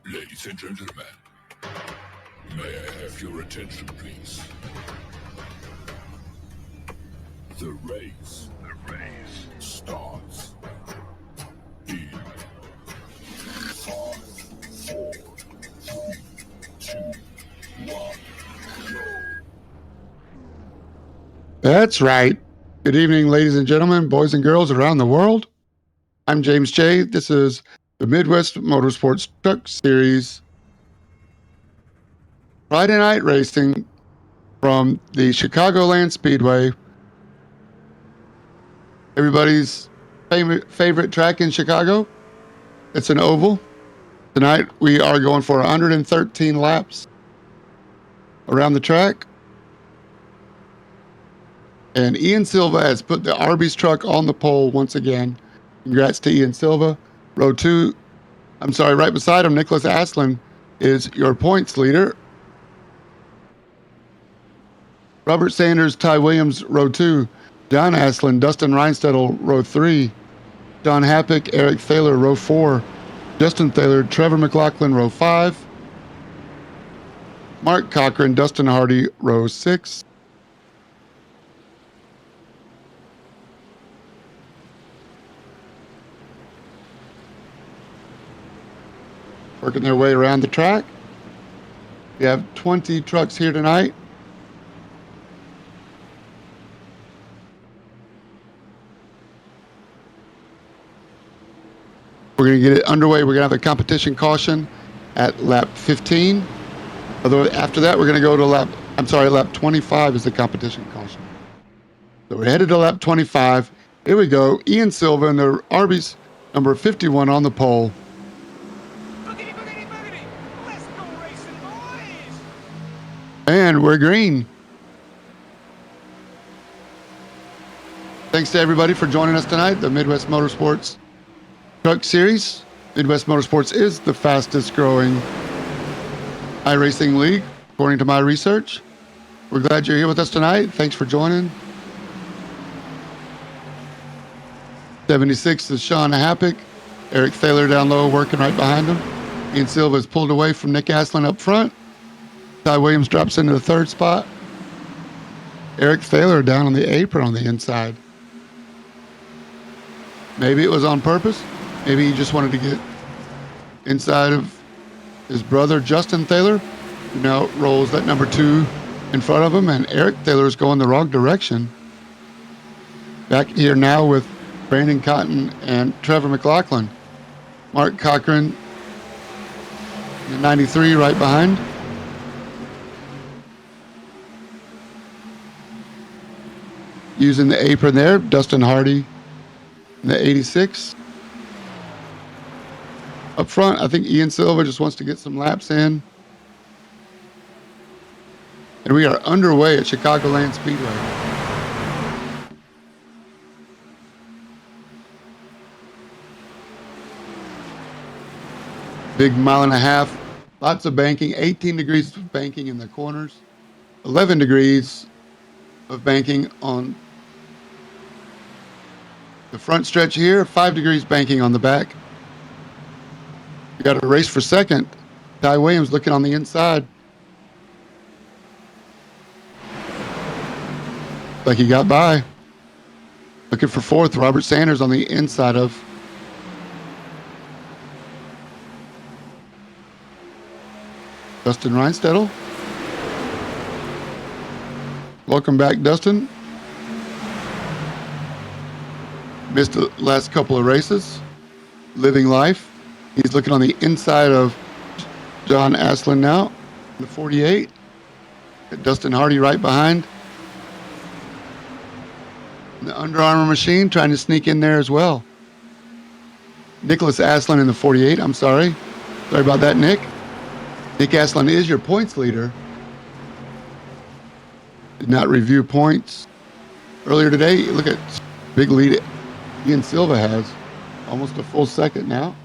Ladies and gentlemen, may I have your attention, please? The race starts in 5, 4, 3, 2, 1, go. That's right. Good evening, ladies and gentlemen, boys and girls around the world. I'm James J. This is the Midwest Motorsports Truck Series Friday night racing from the Chicagoland Speedway. Everybody's favorite track in Chicago. It's an oval. Tonight we are going for 113 laps around the track. And Ian Silva has put the Arby's truck on the pole once again. Congrats to Ian Silva. Right beside him, Nicholas Aslan is your points leader. Robert Sanders, Ty Williams, row 2. John Aslan, Dustin Reinstedel, row 3. John Happick, Eric Thaler, row 4. Justin Thaler, Trevor McLaughlin, row 5. Mark Cochran, Dustin Hardy, row 6. Working their way around the track. We have 20 trucks here tonight. We're going to get it underway. We're going to have a competition caution at lap 15. Although after that, we're going to go to lap 25 is the competition caution. So we're headed to lap 25. Here we go. Ian Silva and the Arby's number 51 on the pole. Boogity, boogity, boogity. Let's go racing, boys. And we're green. Thanks to everybody for joining us tonight. The Midwest Motorsports Truck Series. Midwest Motorsports is the fastest growing iRacing league, according to my research. We're glad you're here with us tonight. Thanks for joining. 76 is Sean Happick. Eric Thaler down low, working right behind him. Ian Silva is pulled away from Nick Aslan up front. Ty Williams drops into the third spot. Eric Thaler down on the apron on the inside. Maybe it was on purpose. Maybe he just wanted to get inside of his brother, Justin Thaler, who now rolls that number 2 in front of him, and Eric Thaler is going the wrong direction. Back here now with Brandon Cotton and Trevor McLaughlin. Mark Cochran, the 93 right behind. Using the apron there, Dustin Hardy, the 86. Up front, I think Ian Silva just wants to get some laps in. And we are underway at Chicagoland Speedway. Big mile and a half, lots of banking, 18 degrees of banking in the corners, 11 degrees of banking on the front stretch here, 5 degrees banking on the back. We got a race for second. Ty Williams looking on the inside. Like he got by. Looking for fourth. Robert Sanders on the inside of Dustin Reinstedel. Welcome back, Dustin. Missed the last couple of races. Living life. He's looking on the inside of John Aslan now, the 48. Got Dustin Hardy right behind. And the Under Armour machine trying to sneak in there as well. Nicholas Aslan in the 48. I'm sorry. Sorry about that, Nick. Nick Aslan is your points leader. Did not review points earlier today. Look at big lead Ian Silva has. Almost a full second now.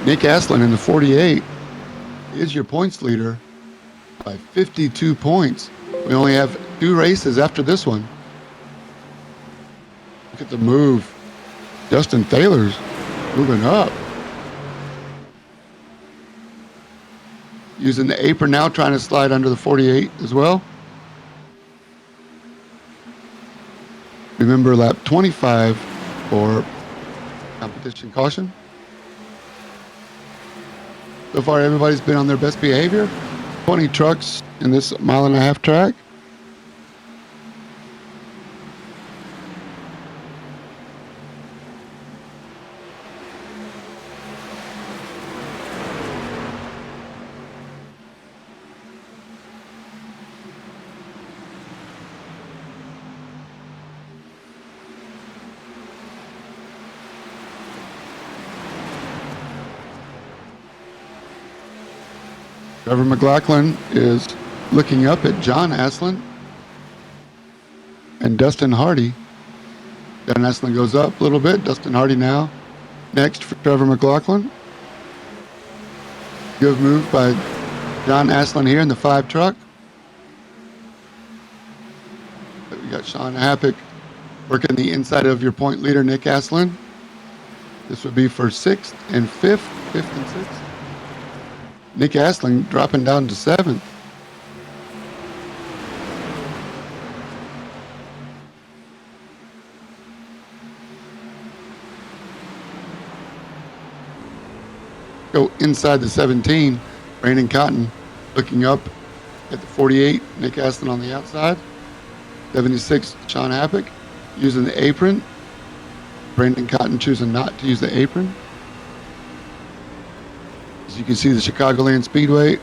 Nick Aslan in the 48 is your points leader by 52 points. We only have 2 races after this one. Look at the move. Justin Thaler's moving up. Using the apron now, trying to slide under the 48 as well. Remember lap 25 for competition caution. So far, everybody's been on their best behavior. 20 trucks in this 1.5 mile track. Trevor McLaughlin is looking up at John Aslan and Dustin Hardy. John Aslan goes up a little bit. Dustin Hardy now next for Trevor McLaughlin. Good move by John Aslan here in the 5 truck. We got Sean Happick working the inside of your point leader, Nick Aslan. This would be for 6th and 5th and 6th. Nick Aslan dropping down to 7th. Go inside the 17. Brandon Cotton looking up at the 48. Nick Aslan on the outside. 76, Sean Happick using the apron. Brandon Cotton choosing not to use the apron. As you can see, the Chicagoland Speedway.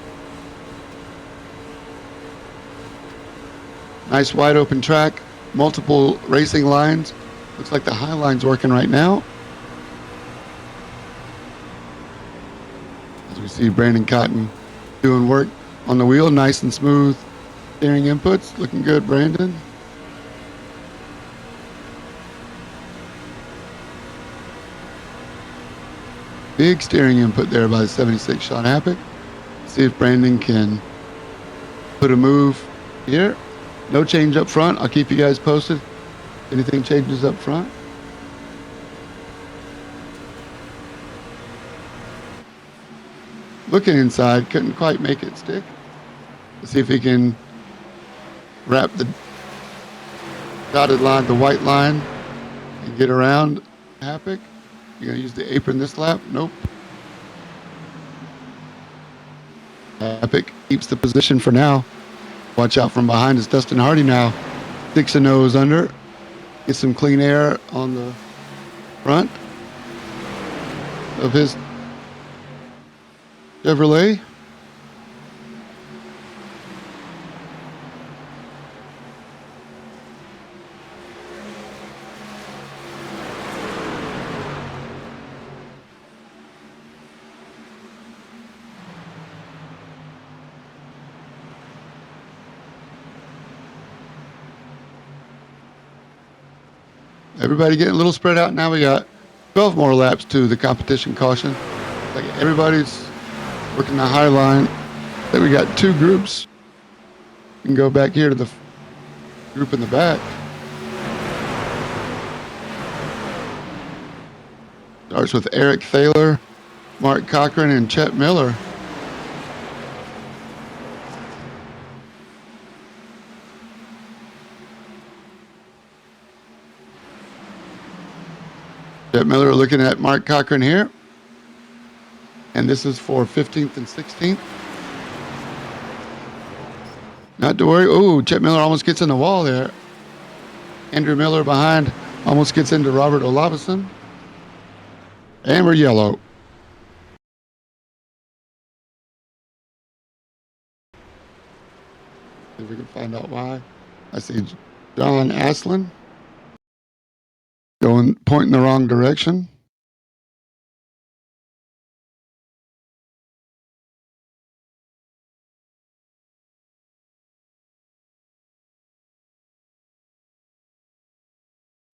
Nice wide open track. Multiple racing lines. Looks like the high line's working right now. As we see Brandon Cotton doing work on the wheel. Nice and smooth steering inputs. Looking good, Brandon. Big steering input there by the 76 Sean Happick. See if Brandon can put a move here. No change up front. I'll keep you guys posted. Anything changes up front. Looking inside, couldn't quite make it stick. Let's see if he can wrap the dotted line, the white line, and get around Happick. You gonna use the apron this lap? Nope. Happick keeps the position for now. Watch out from behind. It's Dustin Hardy now. 6 and nose under. Get some clean air on the front of his Chevrolet. Everybody getting a little spread out. Now we got 12 more laps to the competition caution. Like everybody's working the high line. Then we got 2 groups. You can go back here to the group in the back. Starts with Eric Thaler, Mark Cochran, and Chet Miller. Chet Miller looking at Mark Cochran here. And this is for 15th and 16th. Not to worry. Oh, Chet Miller almost gets in the wall there. Andrew Miller behind almost gets into Robert Olafson. And we're yellow. See if we can find out why. I see John Aslan pointing the wrong direction.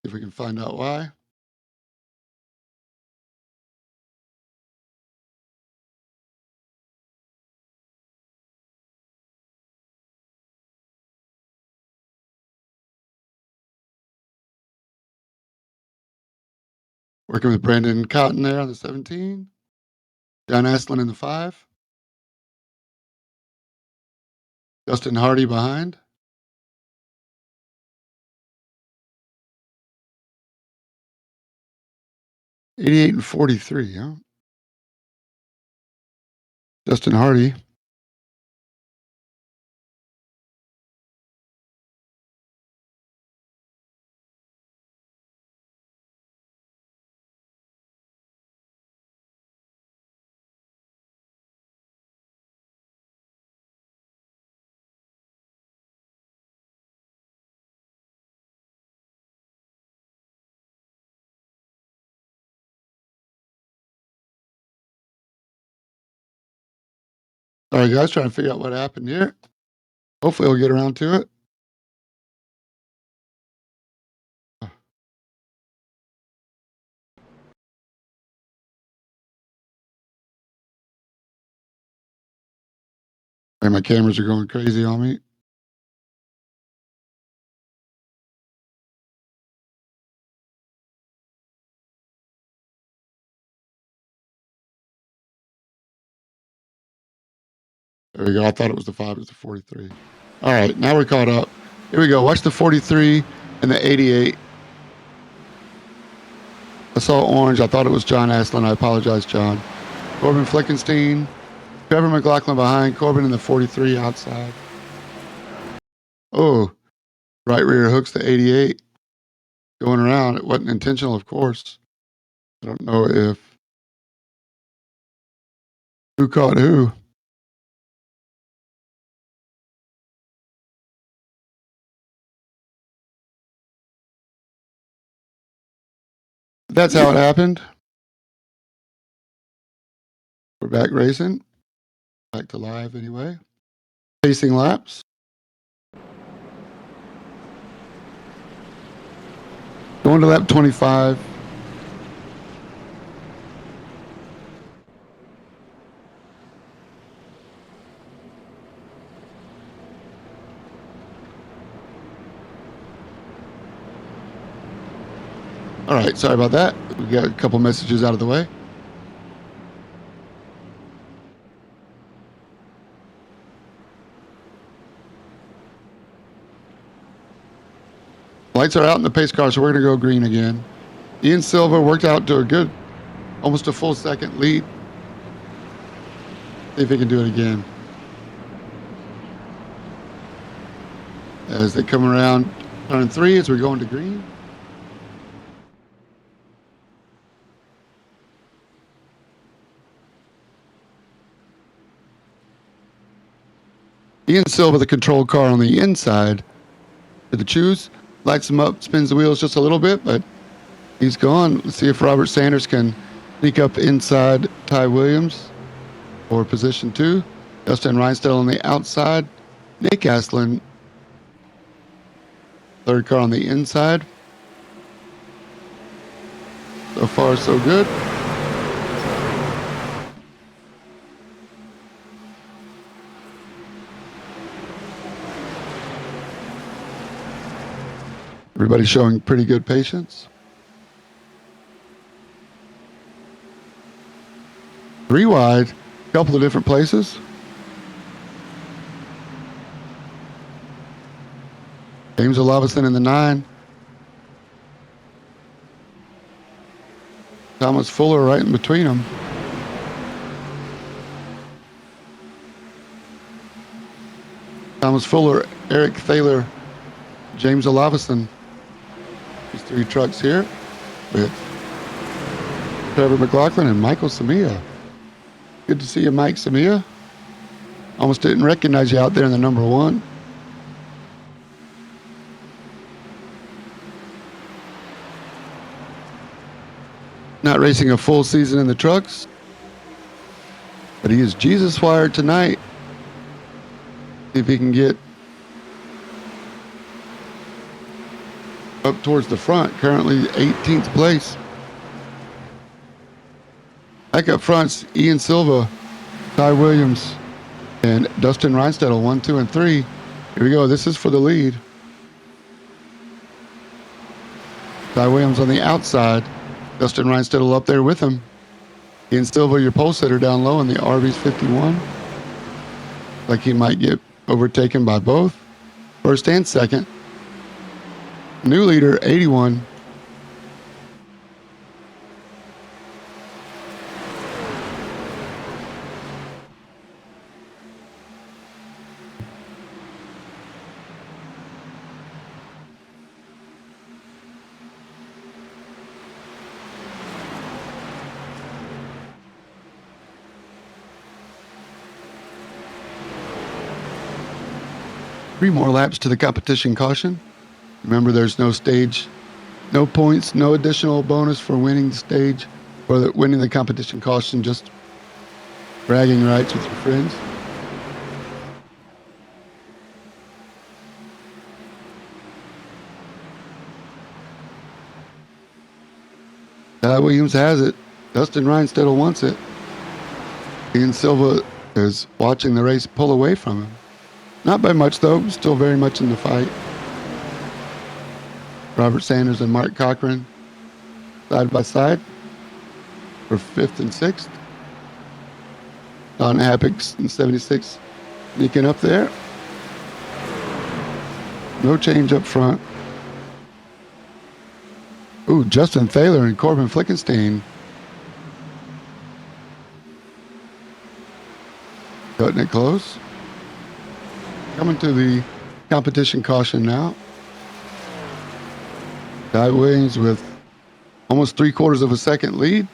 See if we can find out why. Working with Brandon Cotton there on the 17. John Aslan in the 5. Justin Hardy behind. '88 and 43, huh? Justin Hardy. All right, guys, trying to figure out what happened here. Hopefully we'll get around to it. And my cameras are going crazy on me. There we go. I thought it was the 5, it was the 43. All right, now we're caught up. Here we go. Watch the 43 and the 88. I saw orange. I thought it was John Aslan. I apologize, John. Corbin Fleckenstein. Trevor McLaughlin behind. Corbin in the 43 outside. Oh, right rear hooks the 88. Going around. It wasn't intentional, of course. I don't know if who caught who. That's how it happened. We're back racing. Back to live anyway. Pacing laps. Going to lap 25. All right, sorry about that. We got a couple messages out of the way. Lights are out in the pace car, so we're going to go green again. Ian Silva worked out to a good, almost a full second lead. See if he can do it again. As they come around turn 3 as we're going to green. Ian Silva, the control car on the inside to the choose. Lights him up, spins the wheels just a little bit, but he's gone. Let's see if Robert Sanders can sneak up inside Ty Williams for position 2. Justin Reinstell on the outside. Nick Aslan, third car on the inside. So far, so good. Everybody showing pretty good patience. 3 wide, a couple of different places. James Olafson in the 9. Thomas Fuller right in between them. Thomas Fuller, Eric Thaler, James Olavison. These three trucks here with Trevor McLaughlin and Michael Samia. Good to see you, Mike Samia. Almost didn't recognize you out there in the number one. Not racing a full season in the trucks, but he is Jesus wired tonight. See if he can get up towards the front. Currently 18th place. Back up front's Ian Silva, Ty Williams, and Dustin Reinstedel, 1, 2, and 3. Here we go. This is for the lead. Ty Williams on the outside. Dustin Reinstedel up there with him. Ian Silva, your pole sitter, down low in the RB's 51. Like he might get overtaken by both first and second. New leader, 81. Three more laps to the competition caution. Remember, there's no stage, no points, no additional bonus for winning the stage or winning the competition caution, just bragging rights with your friends. Ty Williams has it. Dustin Reinstedel wants it. Ian Silva is watching the race pull away from him. Not by much, though. Still very much in the fight. Robert Sanders and Mark Cochran side by side for 5th and 6th. Don Happix in 76 sneaking up there. No change up front. Ooh, Justin Thaler and Corbin Flickenstein. Cutting it close. Coming to the competition caution now. Ty Williams with almost 3/4 of a second lead.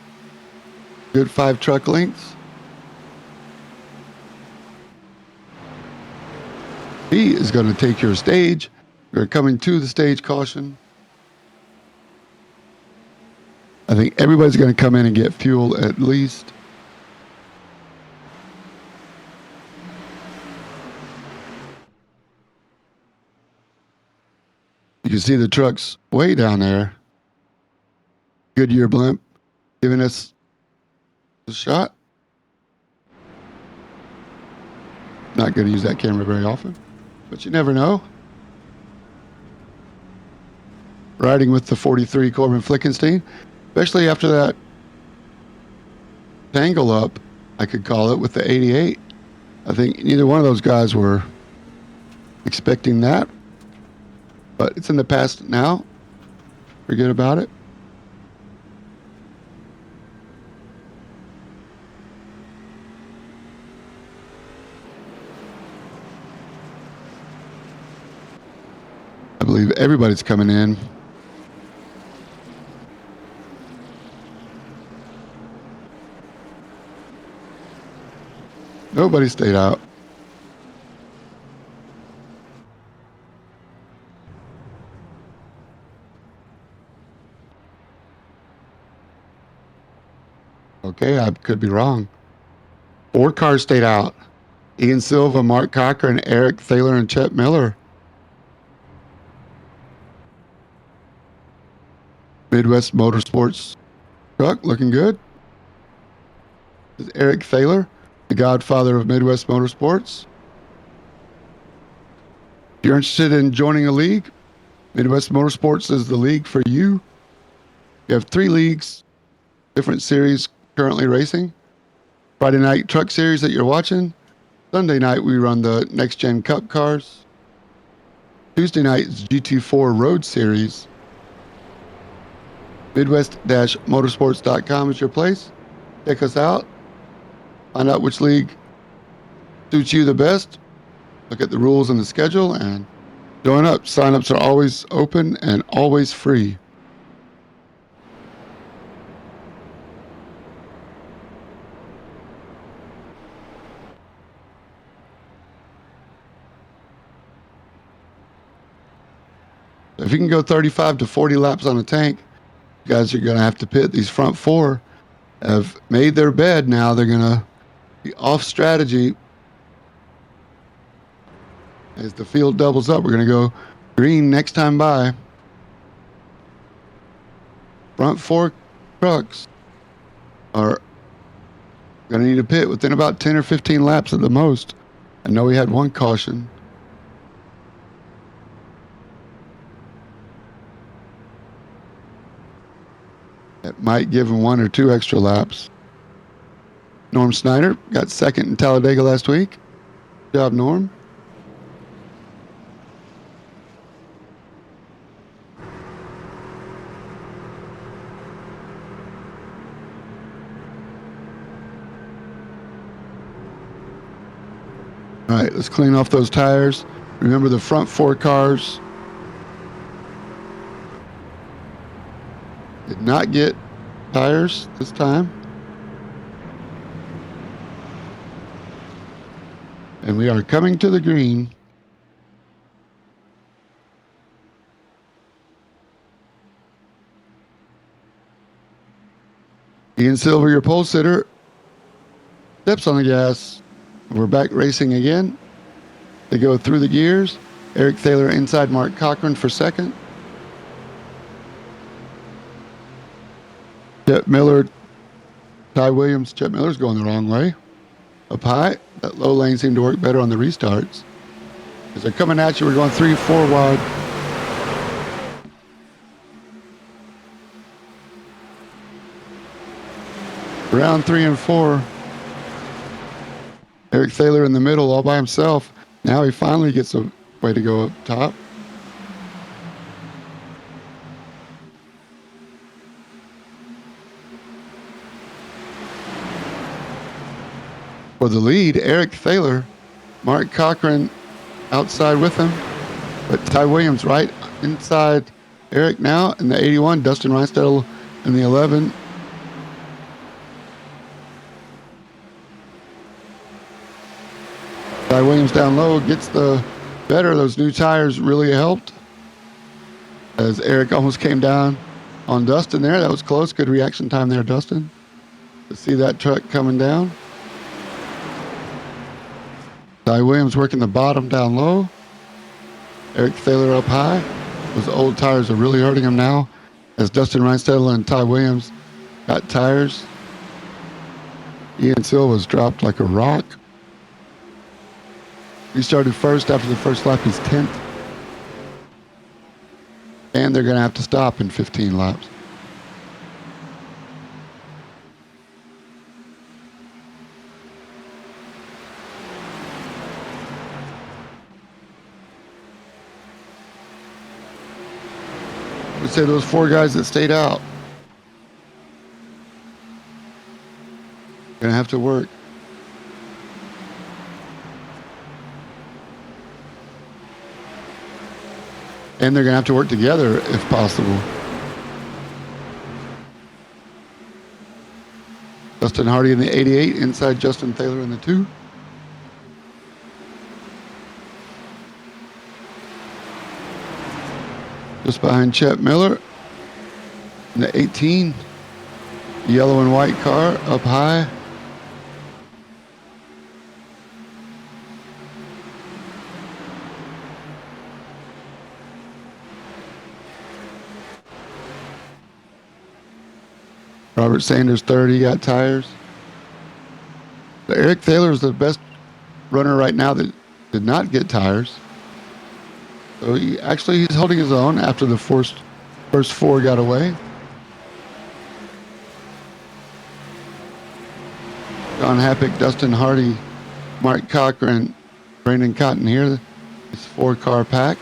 Good 5 truck lengths. He is going to take your stage. We're coming to the stage caution. I think everybody's going to come in and get fuel at least. You can see the trucks way down there. Goodyear blimp giving us a shot. Not going to use that camera very often, but you never know. Riding with the 43 Corbin Flickenstein, especially after that tangle up, I could call it, with the 88. I think neither one of those guys were expecting that. But it's in the past now. Forget about it. I believe everybody's coming in. Nobody stayed out. Okay, I could be wrong. 4 cars stayed out. Ian Silva, Mark Cochran, Eric Thaler, and Chet Miller. Midwest Motorsports truck looking good. This is Eric Thaler, the godfather of Midwest Motorsports. If you're interested in joining a league, Midwest Motorsports is the league for you. You have 3 leagues, different series currently racing. Friday night truck series that you're watching. Sunday night we run the Next Gen Cup cars. Tuesday night is GT4 Road Series. Midwest-motorsports.com is your place. Check us out. Find out which league suits you the best. Look at the rules and the schedule and join up. Sign-ups are always open and always free. If you can go 35 to 40 laps on a tank, you guys are going to have to pit. These front four have made their bed now. They're going to be off strategy as the field doubles up. We're going to go green next time by. Front four trucks are going to need a pit within about 10 or 15 laps at the most. I know we had one caution. It might give him 1 or 2 extra laps. Norm Snyder got second in Talladega last week. Good job, Norm. All right, let's clean off those tires. Remember the front four cars did not get tires this time. And we are coming to the green. Ian Silver, your pole sitter, steps on the gas. We're back racing again. They go through the gears. Eric Thaler inside Mark Cochran for second. Chet Miller, Ty Williams. Chet Miller's going the wrong way. Up high. That low lane seemed to work better on the restarts. As they're coming at you, we're going 3-4 wide. Round 3 and 4. Eric Thaler in the middle all by himself. Now he finally gets a way to go up top. For the lead, Eric Thaler, Mark Cochran outside with him, but Ty Williams right inside Eric now in the 81, Dustin Reinstedel in the 11. Ty Williams down low gets the better. Those new tires really helped as Eric almost came down on Dustin there. That was close. Good reaction time there, Dustin, to see that truck coming down. Ty Williams working the bottom down low. Eric Thaler up high. Those old tires are really hurting him now as Dustin Reinstedel and Ty Williams got tires. Ian Silva's dropped like a rock. He started first. After the first lap, he's 10th. And they're going to have to stop in 15 laps. Let's say those 4 guys that stayed out. Going to have to work. And they're going to have to work together if possible. Justin Hardy in the 88, inside Justin Thaler in the 2. Just behind Chet Miller in the 18. Yellow and white car up high. Robert Sanders 30 got tires. But Eric Thaler is the best runner right now that did not get tires. So he's holding his own after the first 4 got away. John Happick, Dustin Hardy, Mark Cochran, Brandon Cotton here. This 4-car pack.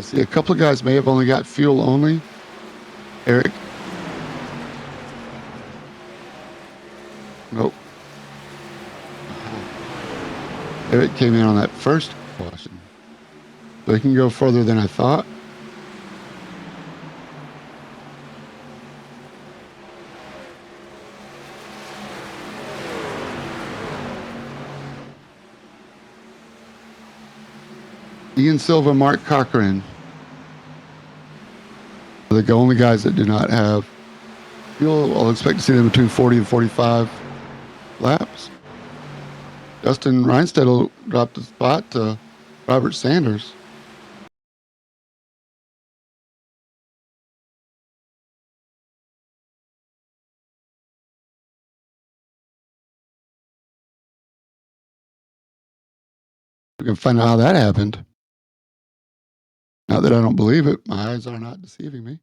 see a couple of guys may have only got fuel only. Eric. Nope. Eric came in on that first caution. So he can go further than I thought. Ian Silva, Mark Cochran. The only guys that do not have fuel. I'll expect to see them between 40 and 45 laps. Justin Reinstedt dropped the spot to Robert Sanders. We can find out how that happened. Not that I don't believe it. My eyes are not deceiving me.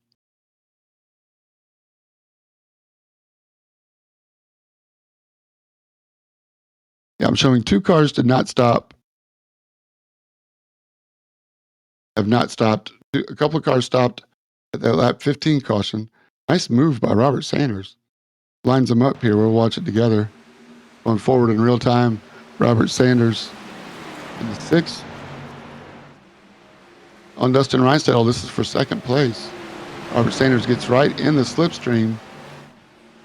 Yeah, I'm showing 2 cars did not stop. Have not stopped. A couple of cars stopped at that lap 15 caution. Nice move by Robert Sanders. Lines them up here. We'll watch it together. Going forward in real time. Robert Sanders in the 6th. On Dustin Reinstedt, this is for second place. Robert Sanders gets right in the slipstream.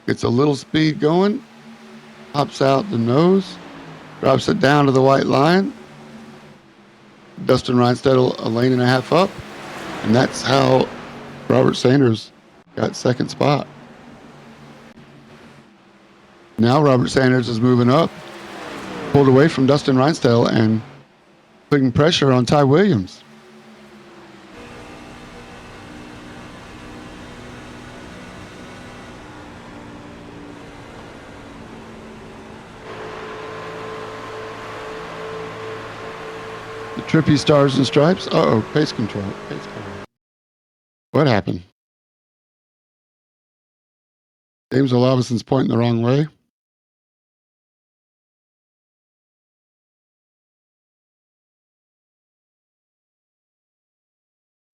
Gets a little speed going. Pops out the nose. Drops it down to the white line. Dustin Reinstedt a lane and a half up. And that's how Robert Sanders got second spot. Now Robert Sanders is moving up. Pulled away from Dustin Reinstedt and putting pressure on Ty Williams. The trippy stars and stripes. Uh-oh, pace control. Pace control. What happened? James Olavison's pointing the wrong way.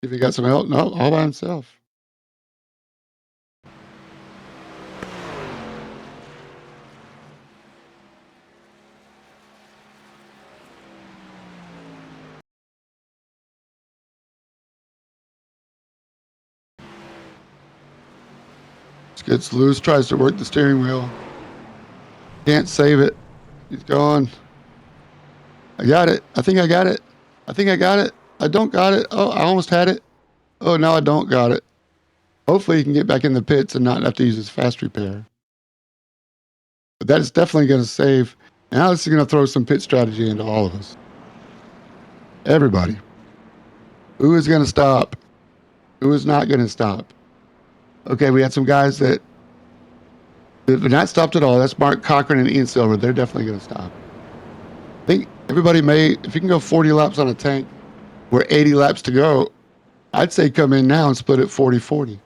If he got some help, no, all by himself. Gets loose, tries to work the steering wheel. Can't save it. He's gone. I got it. I think I got it. I think I got it. I don't got it. Oh, I almost had it. Oh, now I don't got it. Hopefully he can get back in the pits and not have to use his fast repair. But that is definitely going to save. Now this is going to throw some pit strategy into all of us. Everybody. Who is going to stop? Who is not going to stop? Okay, we had some guys that have not stopped at all. That's Mark Cochran and Ian Silver. They're definitely going to stop. I think everybody may, if you can go 40 laps on a tank, we're 80 laps to go, I'd say come in now and split it 40-40.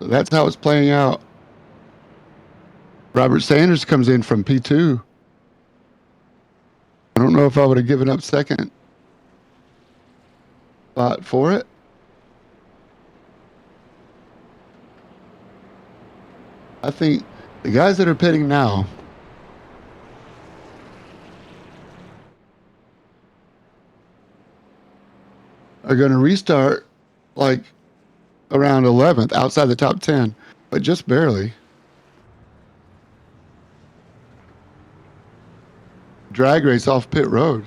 So that's how it's playing out. Robert Sanders comes in from P2. I don't know if I would have given up second spot for it. I think the guys that are pitting now are going to restart like around 11th, outside the top 10, but just barely. Drag race off pit road.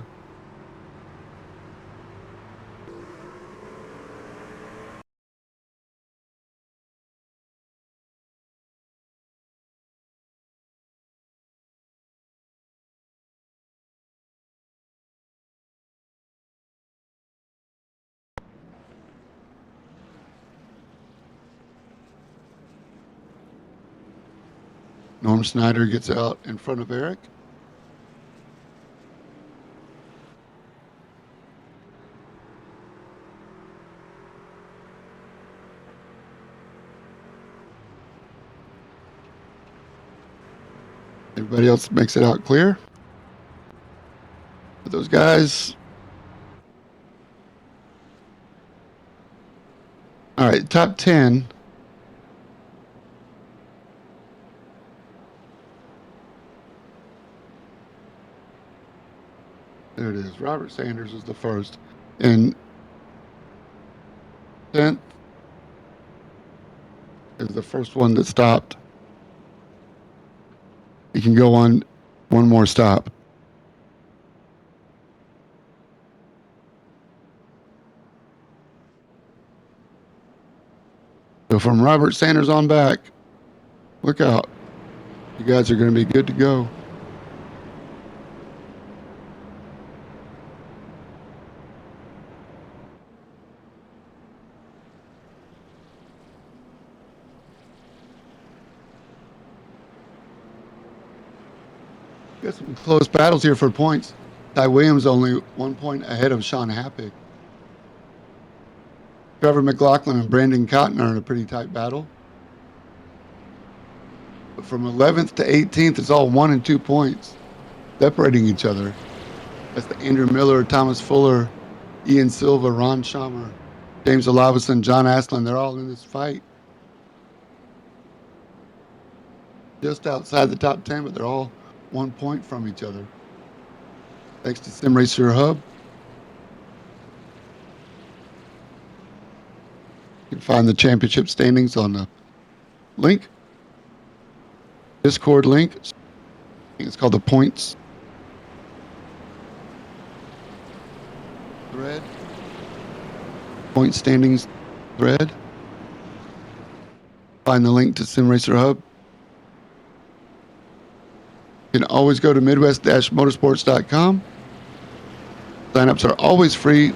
Norm Snyder gets out in front of Eric. Everybody else makes it out clear. But those guys. All right, top 10. There it is. Robert Sanders is the first. And 10th is the first one that stopped. You can go on one more stop. So from Robert Sanders on back, look out. You guys are going to be good to go. Got some close battles here for points. Ty Williams only 1 point ahead of Sean Happick. Trevor McLaughlin and Brandon Cotton are in a pretty tight battle. But from 11th to 18th, it's all 1 and 2 points separating each other. That's the Andrew Miller, Thomas Fuller, Ian Silva, Ron Schamer, James Olavison, John Aslan. They're all in this fight. Just outside the top 10, but they're all 1 point from each other. Thanks to Sim Racer Hub. You can find the championship standings on the link. Discord link. I think it's called the points thread. Point standings thread. Find the link to Sim Racer Hub. You can always go to midwest-motorsports.com. Signups are always free,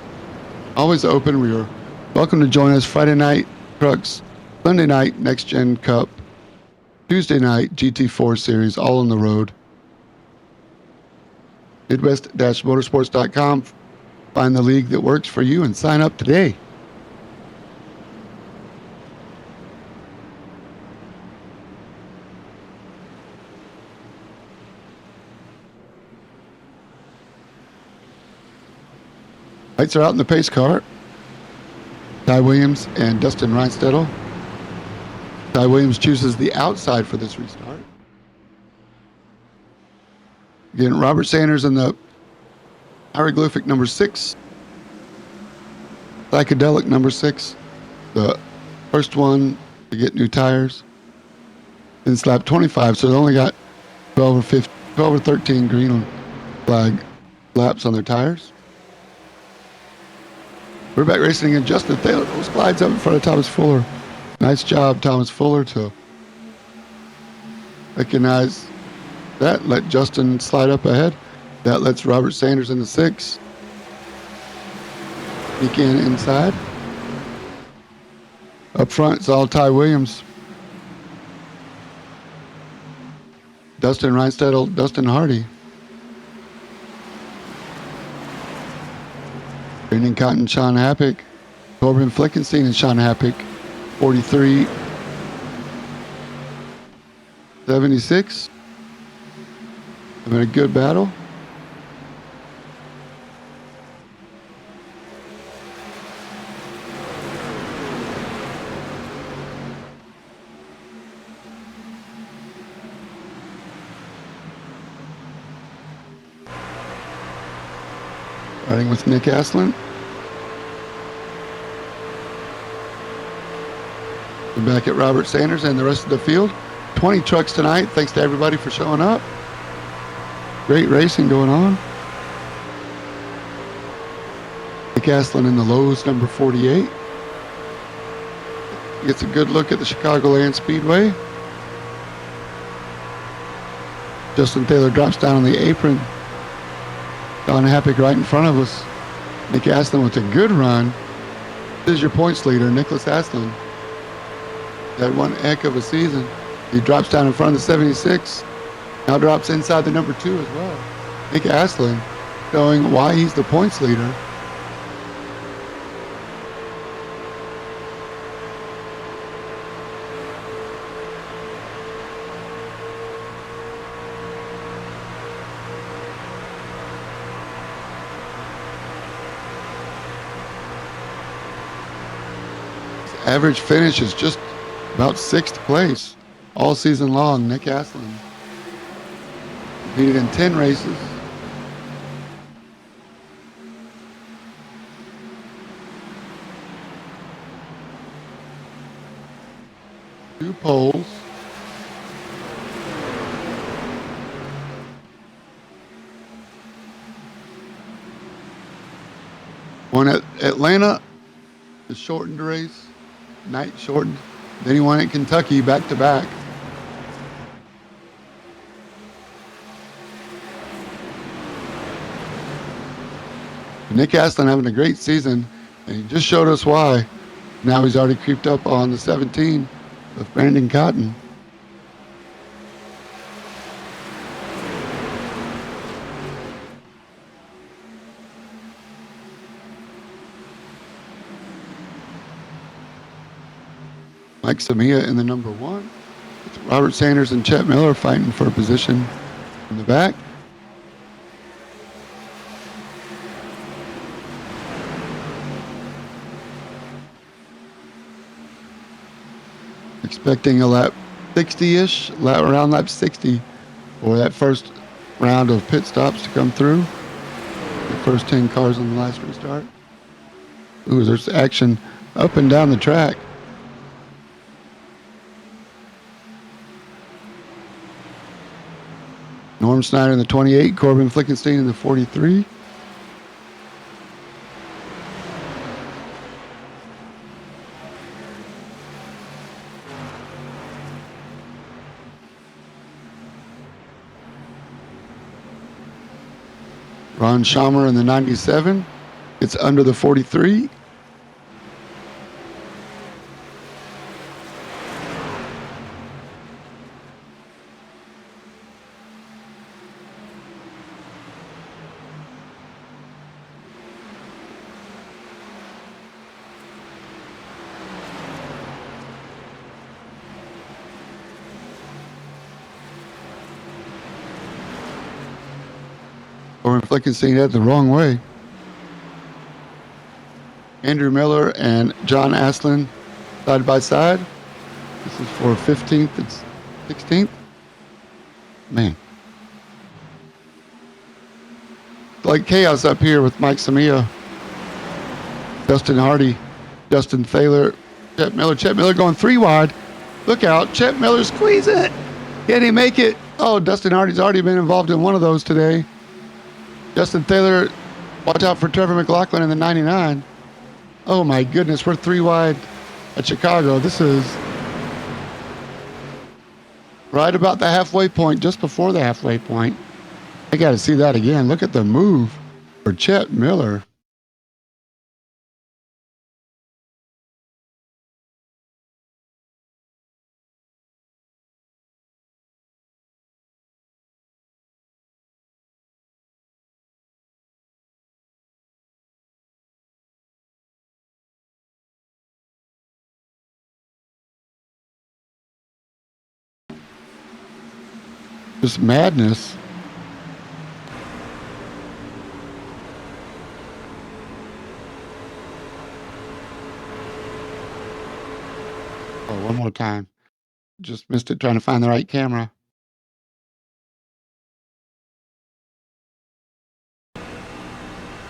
always open. We are welcome to join us Friday night trucks, Sunday night Next Gen Cup, Tuesday night GT4 Series, all on the road. Midwest-motorsports.com. Find the league that works for you and sign up today. Lights are out in the pace car. Ty Williams and Dustin Reinstedel. Ty Williams chooses the outside for this restart. Again, Robert Sanders in the hieroglyphic number 6. Psychedelic number 6. The first one to get new tires. Then slap 25, so they only got 12 or 13 green flag laps on their tires. We're back racing again. Justin Taylor slides up in front of Thomas Fuller. Nice job, Thomas Fuller, to recognize that. Let Justin slide up ahead. That lets Robert Sanders in the 6. Sneak in inside. Up front, it's all Ty Williams. Dustin Reinstedel, Dustin Hardy. Brandon Cotton, Sean Happick, Corbin Flickenstein and Sean Happick, 43, 76. Having a good battle. Starting with Nick Aslan. We're back at Robert Sanders and the rest of the field. 20 trucks tonight. Thanks to everybody for showing up. Great racing going on. Nick Aslan in the Lowe's number 48. Gets a good look at the Chicagoland Speedway. Justin Taylor drops down on the apron. Don Happick right in front of us. Nick Aslan with a good run. This is your points leader, Nicholas Aslan. Had one heck of a season. He drops down in front of the 76. Now drops inside the number 2 as well. Nick Aslan showing why he's the points leader. Average finish is just about 6th place all season long. Nick Astlin competed in 10 races. Two poles. One at Atlanta, the shortened race, night shortened. Then he won at Kentucky back to back. Nick Astlin having a great season, and he just showed us why. Now he's already creeped up on the 17 of Brandon Cotton. Mike Samia in the number 1. It's Robert Sanders and Chet Miller fighting for a position in the back. Expecting a lap 60-ish, around lap 60 for that first round of pit stops to come through. The first 10 cars on the last restart. Ooh, there's action up and down the track. Norm Snyder in the 28, Corbin Flickenstein in the 43. Ron Schamer in the 97. It's under the 43. Or Flickenstein head the wrong way. Andrew Miller and John Astlin side by side. This is for 15th and 16th. Man. Like chaos up here with Mike Samia, Justin Hardy, Justin Thaler, Chet Miller. Chet Miller going 3 wide. Look out. Chet Miller squeezing it. Can he make it? Oh, Dustin Hardy's already been involved in one of those today. Justin Thaler, watch out for Trevor McLaughlin in the 99. Oh my goodness, we're 3 wide at Chicago. This is right about the halfway point, just before the halfway point. I got to see that again. Look at the move for Chet Miller. Just madness. Oh, one more time. Just missed it trying to find the right camera.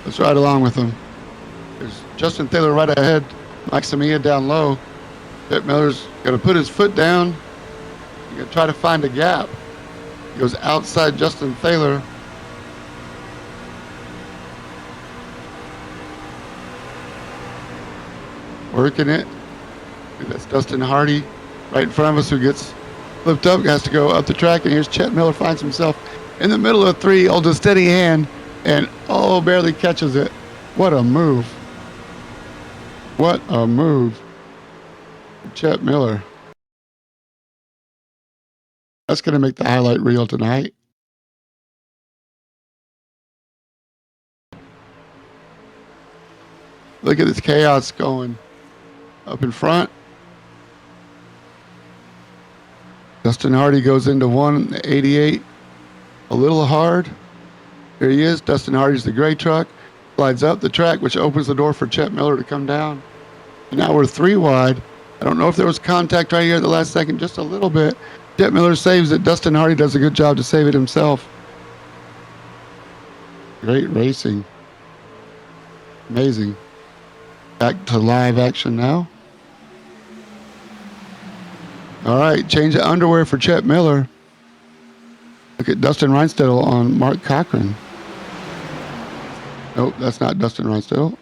Let's ride along with him. There's Justin Thaler right ahead. Mike Samia down low. Chet Miller's going to put his foot down. He's going to try to find a gap. He goes outside Justin Thaler. Working it. That's Dustin Hardy right in front of us who gets flipped up, has to go up the track, and here's Chet Miller, finds himself in the middle of 3, holds a steady hand, and oh, barely catches it. What a move. What a move. Chet Miller. That's going to make the highlight reel tonight. Look at this chaos going up in front. Justin Hardy goes into 188 a little hard. Here he is. Dustin Hardy's the gray truck. Slides up the track, which opens the door for Chet Miller to come down. And now we're 3 wide. I don't know if there was contact right here at the last second, just a little bit. Jet Miller saves it. Dustin Hardy does a good job to save it himself. Great racing. Amazing. Back to live action now. All right, change of underwear for Chet Miller. Look at Dustin Reinstedel on Mark Cochran. Nope, that's not Dustin Reinstedel.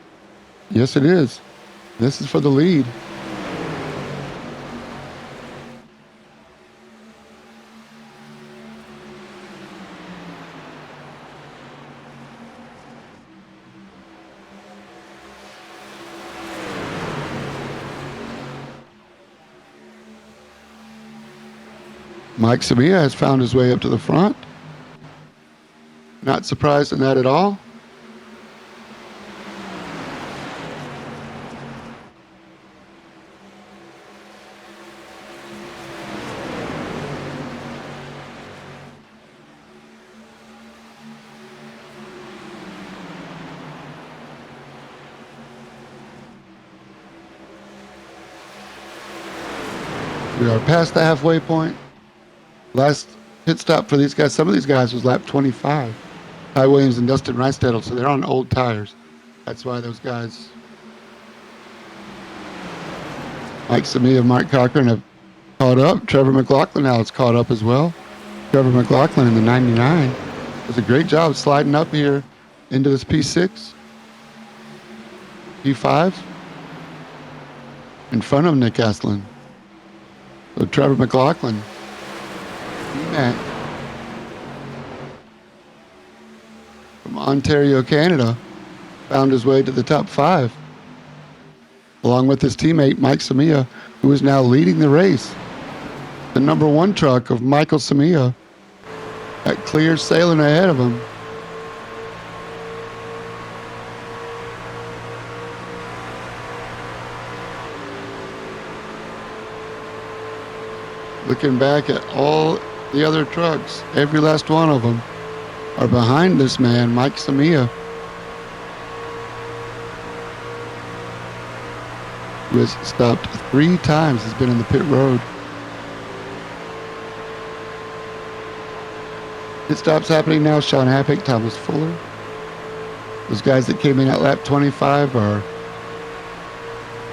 Yes, it is. This is for the lead. Mike Sabia has found his way up to the front. Not surprised in that at all. We are past the halfway point. Last pit stop for these guys, some of these guys was lap 25. Ty Williams and Dustin Reinstedel, so they're on old tires. That's why those guys, Mike Samia and Mark Cochran, have caught up. Trevor McLaughlin now is caught up as well. Trevor McLaughlin in the 99 does a great job sliding up here into this P6, P5, in front of Nick Astlin. So Trevor McLaughlin, from Ontario, Canada, found his way to the top 5, along with his teammate Mike Samia, who is now leading the race. The number 1 truck of Michael Samia, that clear sailing ahead of him. Looking back at all the other trucks, every last one of them are behind this man, Mike Samia, who has stopped 3 times, has been in the pit road. Pit stops happening now. Sean Happick, Thomas Fuller. Those guys that came in at lap 25 are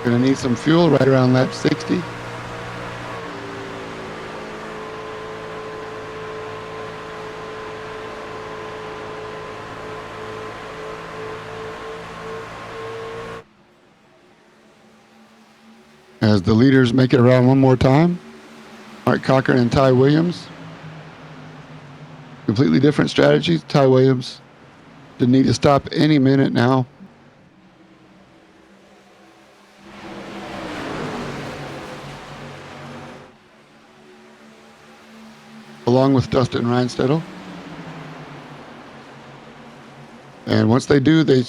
going to need some fuel right around lap 60. As the leaders make it around one more time, Mark Cochran and Ty Williams. Completely different strategies. Ty Williams didn't need to stop any minute now. Along with Dustin Reinstedel. And once they do, they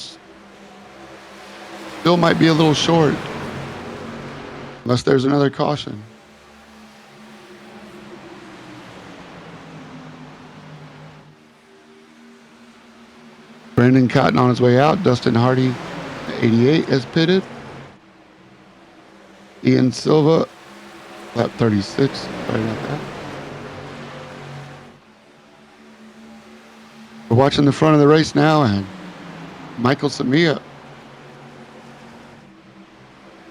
still might be a little short. Unless there's another caution. Brandon Cotton on his way out. Dustin Hardy, 88, has pitted. Ian Silva, lap 36. Sorry about that. We're watching the front of the race now, and Michael Samia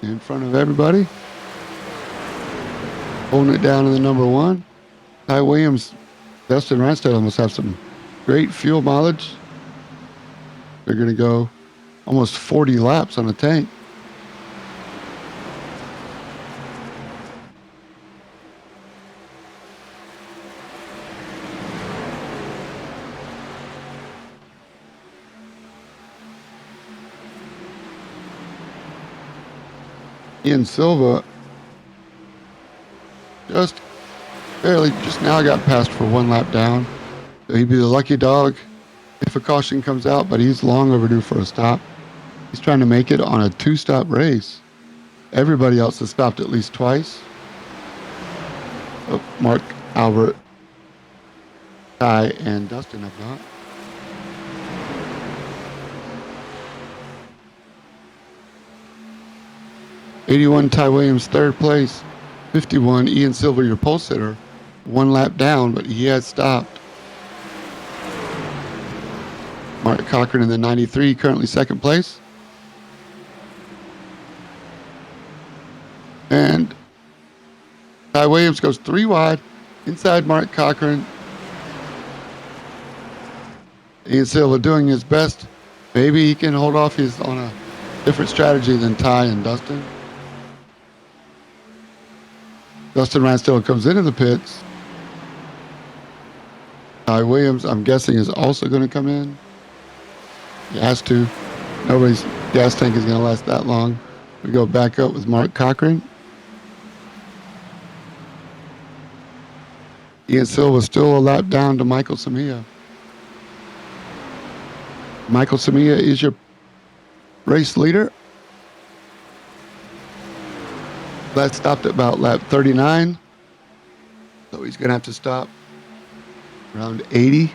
in front of everybody, holding it down in the number 1. Ty Williams, Dustin Reinstedel must have some great fuel mileage. They're going to go almost 40 laps on the tank. Ian Silva just now got passed for 1 lap down. So he'd be the lucky dog if a caution comes out, but he's long overdue for a stop. He's trying to make it on a 2-stop race. Everybody else has stopped at least twice. Mark, Albert, Ty, and Dustin have not. 81, Ty Williams, third place. 51, Ian Silver, your pole sitter. 1 lap down, but he has stopped. Mark Cochran in the 93, currently second place. And Ty Williams goes 3 wide inside Mark Cochran. Ian Silva doing his best. Maybe he can hold off. He's on a different strategy than Ty and Dustin. Dustin Ransdell comes into the pits. Ty Williams, I'm guessing, is also going to come in. He has to. Nobody's gas tank is going to last that long. We go back up with Mark Cochran. Ian Silva still a lap down to Michael Samia. Michael Samia is your race leader. That stopped at about lap 39. So he's going to have to stop around 80.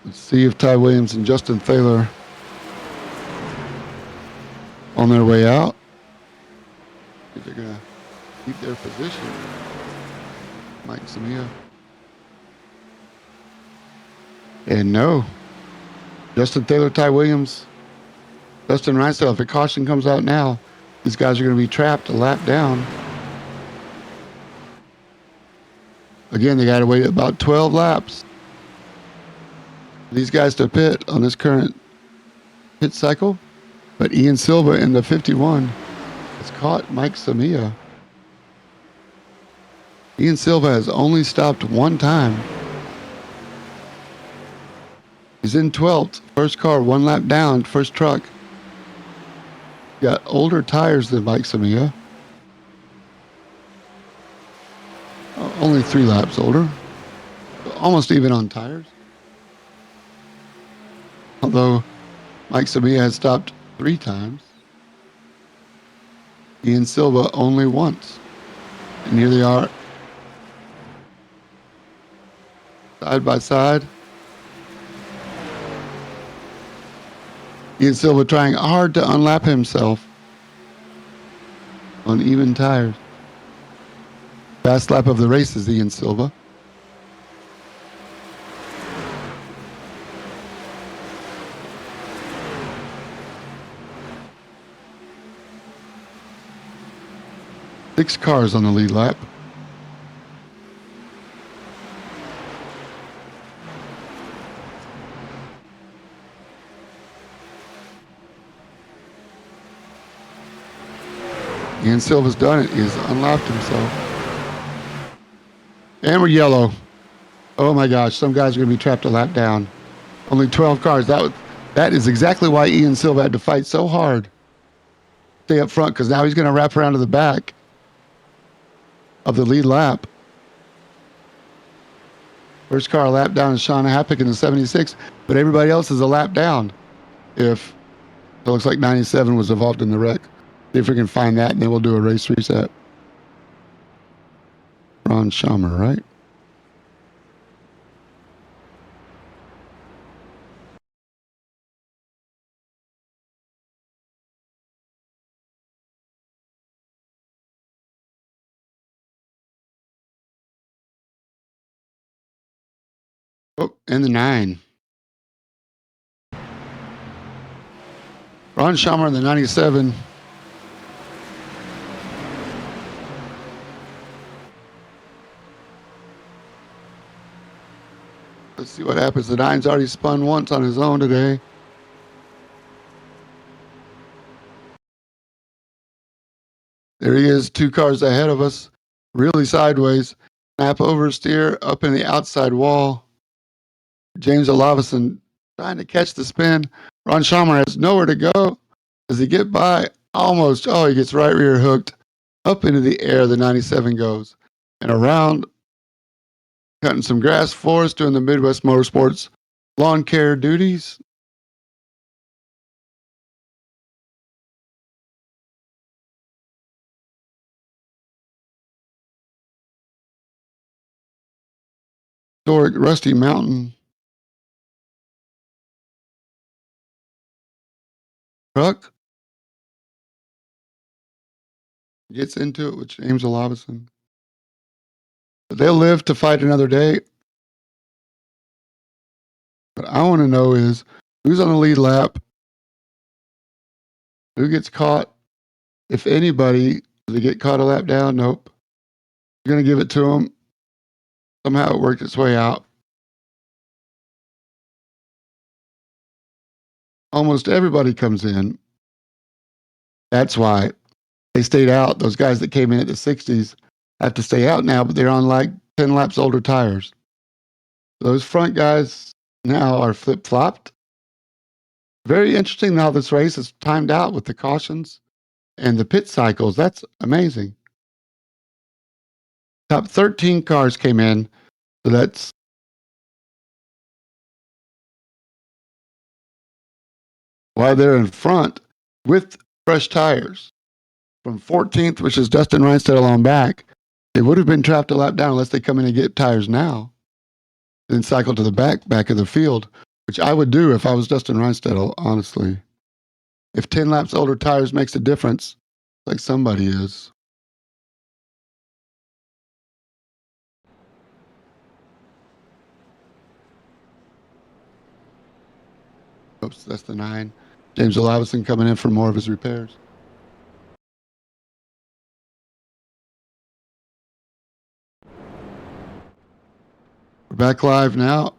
Let's see if Ty Williams and Justin Thaler on their way out. If they're going to keep their position. Mike Samia. And no. Justin Thaler, Ty Williams, Dustin Reinsdale. If a caution comes out now, these guys are going to be trapped a lap down. Again, they got to wait about 12 laps. These guys to pit on this current pit cycle. But Ian Silva in the 51 has caught Mike Samia. Ian Silva has only stopped 1 time. He's in 12th. First car, 1 lap down, first truck. Got older tires than Mike Samia. Only 3 laps older. Almost even on tires. Although Mike Samia has stopped 3 times. Ian Silva only once. And here they are. Side by side. Ian Silva trying hard to unlap himself on even tires. Fast lap of the race is Ian Silva. Six cars on the lead lap. Ian Silva's done it. He's unlapped himself. And we're yellow. Oh my gosh, some guys are going to be trapped a lap down. Only 12 cars. That is exactly why Ian Silva had to fight so hard. Stay up front, because now he's going to wrap around to the back of the lead lap. First car a lap down is Sean Happick in the 76, but everybody else is a lap down. If it looks like 97 was involved in the wreck. See if we can find that, and then we'll do a race reset. Ron Schamer, right? Oh, and the 9. Ron Schamer in the 97. Let's see what happens. The 9's already spun once on his own today. There he is, 2 cars ahead of us. Really sideways. Snap oversteer up in the outside wall. James Olavison trying to catch the spin. Ron Schamer has nowhere to go. Does he get by? Almost. Oh, he gets right rear hooked. Up into the air, the 97 goes. And around, cutting some grass for us, doing the Midwest Motorsports lawn care duties. historic Rusty Mountain truck. Gets into it with James Olabison. But they'll live to fight another day. What I want to know is who's on the lead lap, who gets caught. If anybody, do they get caught a lap down? Nope. You're going to give it to them. Somehow it worked its way out. Almost everybody comes in. That's why they stayed out. Those guys that came in at the 60s have to stay out now, but they're on like 10 laps older tires. Those front guys now are flip-flopped. Very interesting how this race is timed out with the cautions and the pit cycles. That's amazing. Top 13 cars came in, so that's why they're in front with fresh tires. From 14th, which is Dustin Reinstedt on back, they would have been trapped a lap down unless they come in and get tires now, then cycle to the back of the field, which I would do if I was Dustin Reinstedt, honestly. If 10 laps older tires makes a difference, like somebody is. Oops, that's the 9. James Olabison coming in for more of his repairs. We're back live now.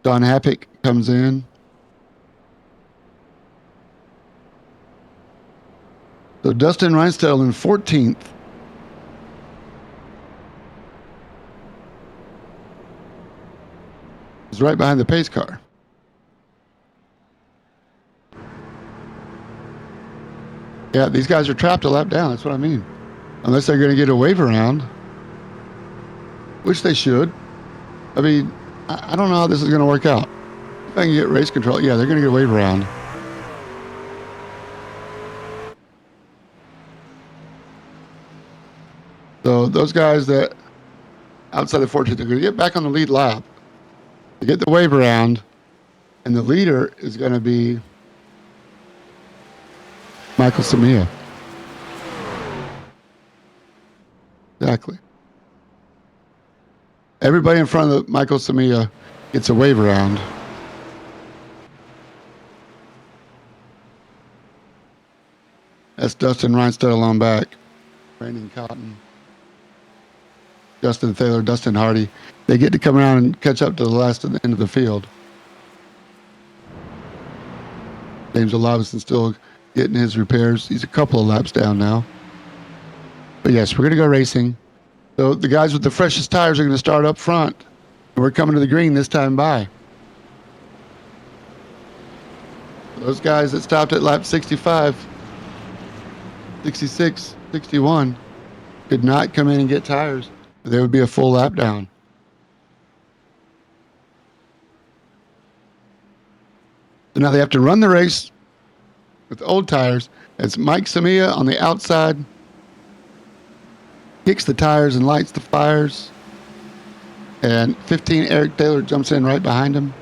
Don Happick comes in. So Dustin Reinstedt in 14th. Is right behind the pace car. Yeah, these guys are trapped a lap down. That's what I mean. Unless they're going to get a wave around, which they should. I mean, I don't know how this is going to work out. If I can get race control, yeah, they're going to get a wave around. So those guys that outside the 14th, they're going to get back on the lead lap. They get the wave around, and the leader is going to be Michael Samia. Exactly. Everybody in front of Michael Samia gets a wave around. That's Dustin Reinstedt along back. Brandon Cotton. Justin Thaler, Dustin Hardy. They get to come around and catch up to the last of the end of the field. James Olabison still getting his repairs. He's a couple of laps down now. But yes, we're going to go racing. So the guys with the freshest tires are going to start up front. And we're coming to the green this time by. Those guys that stopped at lap 65, 66, 61 could not come in and get tires. There would be a full lap down. So now they have to run the race with old tires. It's Mike Samia on the outside. Kicks the tires and lights the fires. And 15, Eric Taylor jumps in right behind him.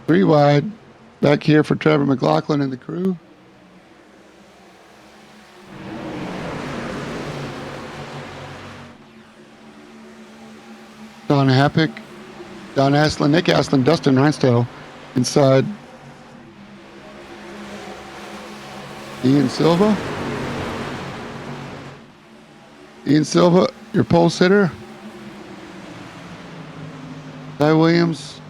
3 wide. Back here for Trevor McLaughlin and the crew. Don Happick, Don Aslin, Nick Aslin, Dustin Reinstedt inside. Ian Silva. Ian Silva, your pole sitter. Ty Williams.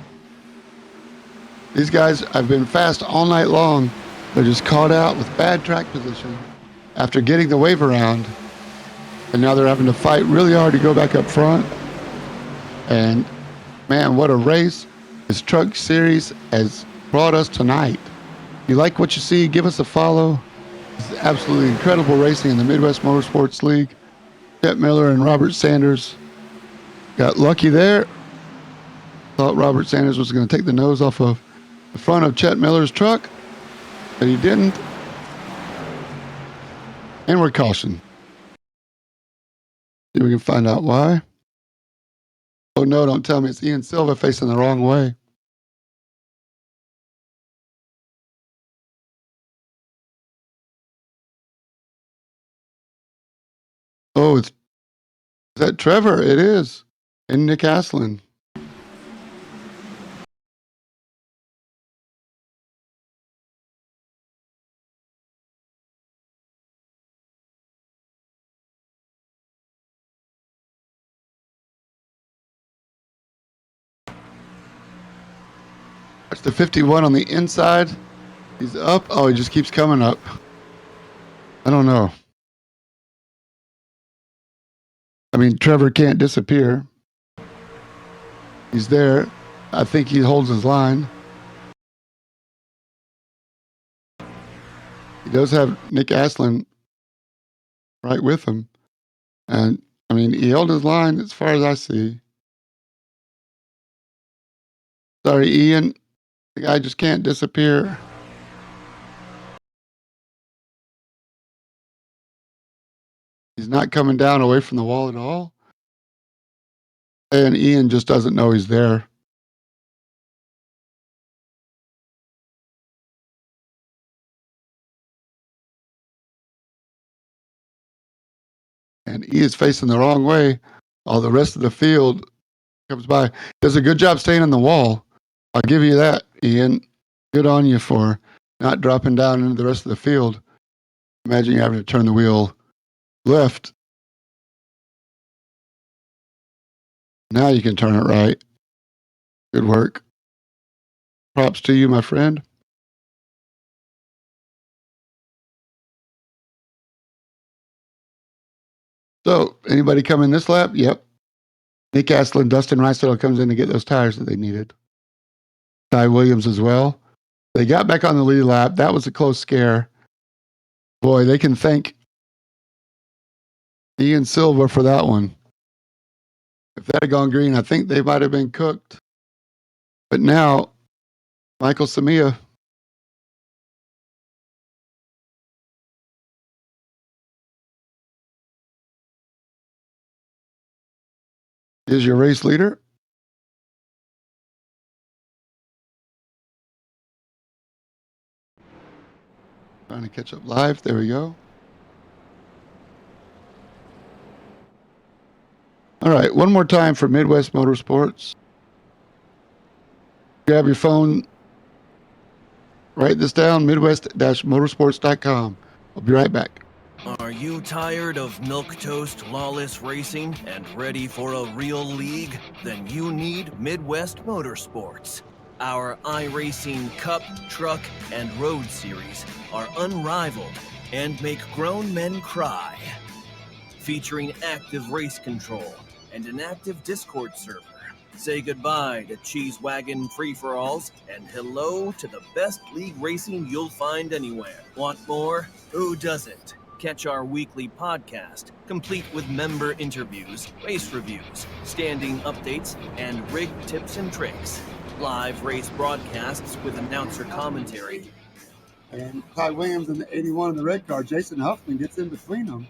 These guys have been fast all night long. They're just caught out with bad track position after getting the wave around. And now they're having to fight really hard to go back up front. And man, what a race this truck series has brought us tonight. If you like what you see, give us a follow. This is absolutely incredible racing in the Midwest Motorsports League. Chet Miller and Robert Sanders got lucky there. Thought Robert Sanders was going to take the nose off of the front of Chet Miller's truck, but he didn't. And we're cautioned. See if we can find out why. Oh no, don't tell me it's Ian Silva facing the wrong way. Oh, is that Trevor? It is. And Nick Aslin. That's the 51 on the inside. He's up. Oh, he just keeps coming up. I don't know. I mean, Trevor can't disappear. He's there. I think he holds his line. He does have Nick Aslin right with him. And, I mean, he held his line as far as I see. Sorry, Ian. The guy just can't disappear. He's not coming down away from the wall at all. And Ian just doesn't know he's there. And he is facing the wrong way. All the rest of the field comes by. Does a good job staying on the wall. I'll give you that, Ian. Good on you for not dropping down into the rest of the field. Imagine you having to turn the wheel left. Now you can turn it right. Good work. Props to you, my friend. So, anybody coming this lap? Yep. Nick Aslin, Dustin Ricefield comes in to get those tires that they needed. Ty Williams as well. They got back on the lead lap. That was a close scare. Boy, they can thank Ian Silva for that one. If that had gone green, I think they might have been cooked. But now, Michael Samia. Is your race leader. Trying to catch up live. There we go. All right, one more time for Midwest Motorsports. Grab your phone. Write this down, midwest-motorsports.com. I'll be right back. Are you tired of milquetoast lawless racing and ready for a real league? Then you need Midwest Motorsports. Our iRacing Cup, Truck, and Road series are unrivaled and make grown men cry. Featuring active race control and an active Discord server. Say goodbye to cheese wagon free-for-alls and hello to the best league racing you'll find anywhere. Want more? Who doesn't? Catch our weekly podcast, complete with member interviews, race reviews, standing updates, and rig tips and tricks. Live race broadcasts with announcer commentary. And Ty Williams in the 81 in the red car. Jason Huffman gets in between them.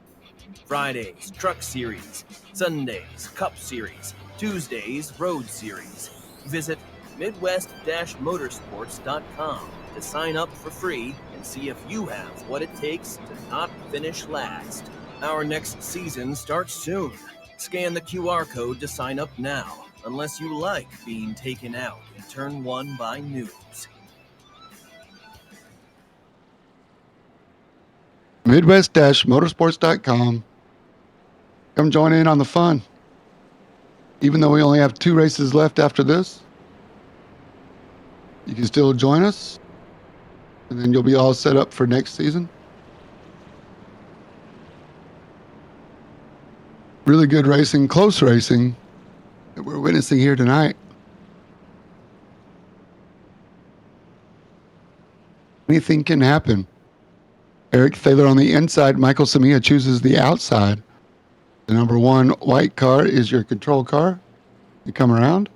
Fridays, Truck Series. Sundays, Cup Series. Tuesdays, Road Series. Visit midwest-motorsports.com to sign up for free and see if you have what it takes to not finish last. Our next season starts soon. Scan the QR code to sign up now, unless you like being taken out in turn 1 by noobs. Midwest-motorsports.com. Come join in on the fun. Even though we only have 2 races left after this, you can still join us, and then you'll be all set up for next season. Really good racing, close racing that we're witnessing here tonight. Anything can happen. Eric Thaler on the inside. Michael Samia chooses the outside. The number 1 white car is your control car. You come around.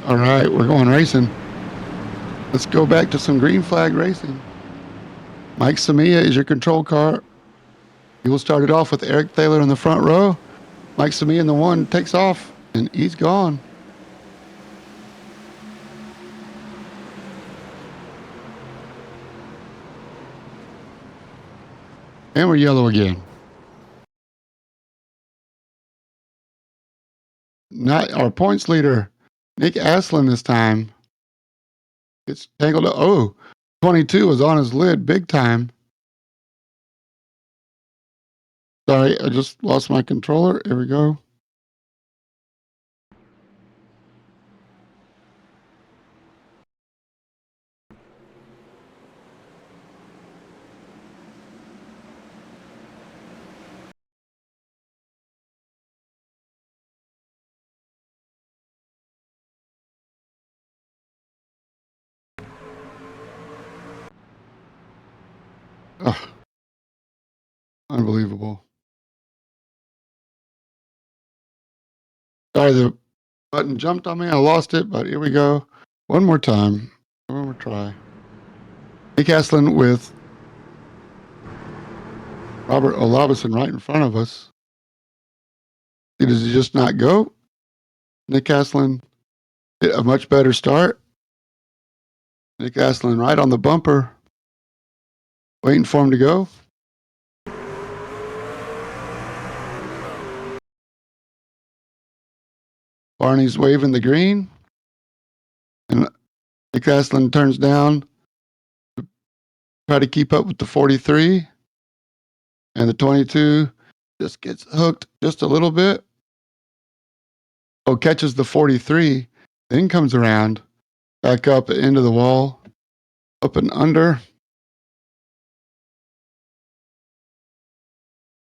All right, we're going racing. Let's go back to some green flag racing. Mike Samia is your control car. He will start it off with Eric Thaler in the front row. Mike Samia in the one takes off, and he's gone. And we're yellow again. Not our points leader, Nick Aslin this time. It's tangled up. Oh, 22 was on his lid big time. Sorry, I just lost my controller. Here we go. Oh, unbelievable. Sorry, the button jumped on me. I lost it, but here we go. One more time. One more try. Nick Aslin with Robert Olabison right in front of us. Does he just not go? Nick Aslin hit a much better start. Nick Aslin right on the bumper, waiting for him to go. Barney's waving the green, and Nick Aslin turns down to try to keep up with the 43, and the 22 just gets hooked just a little bit. Oh, catches the 43, then comes around, back up into the wall, up and under.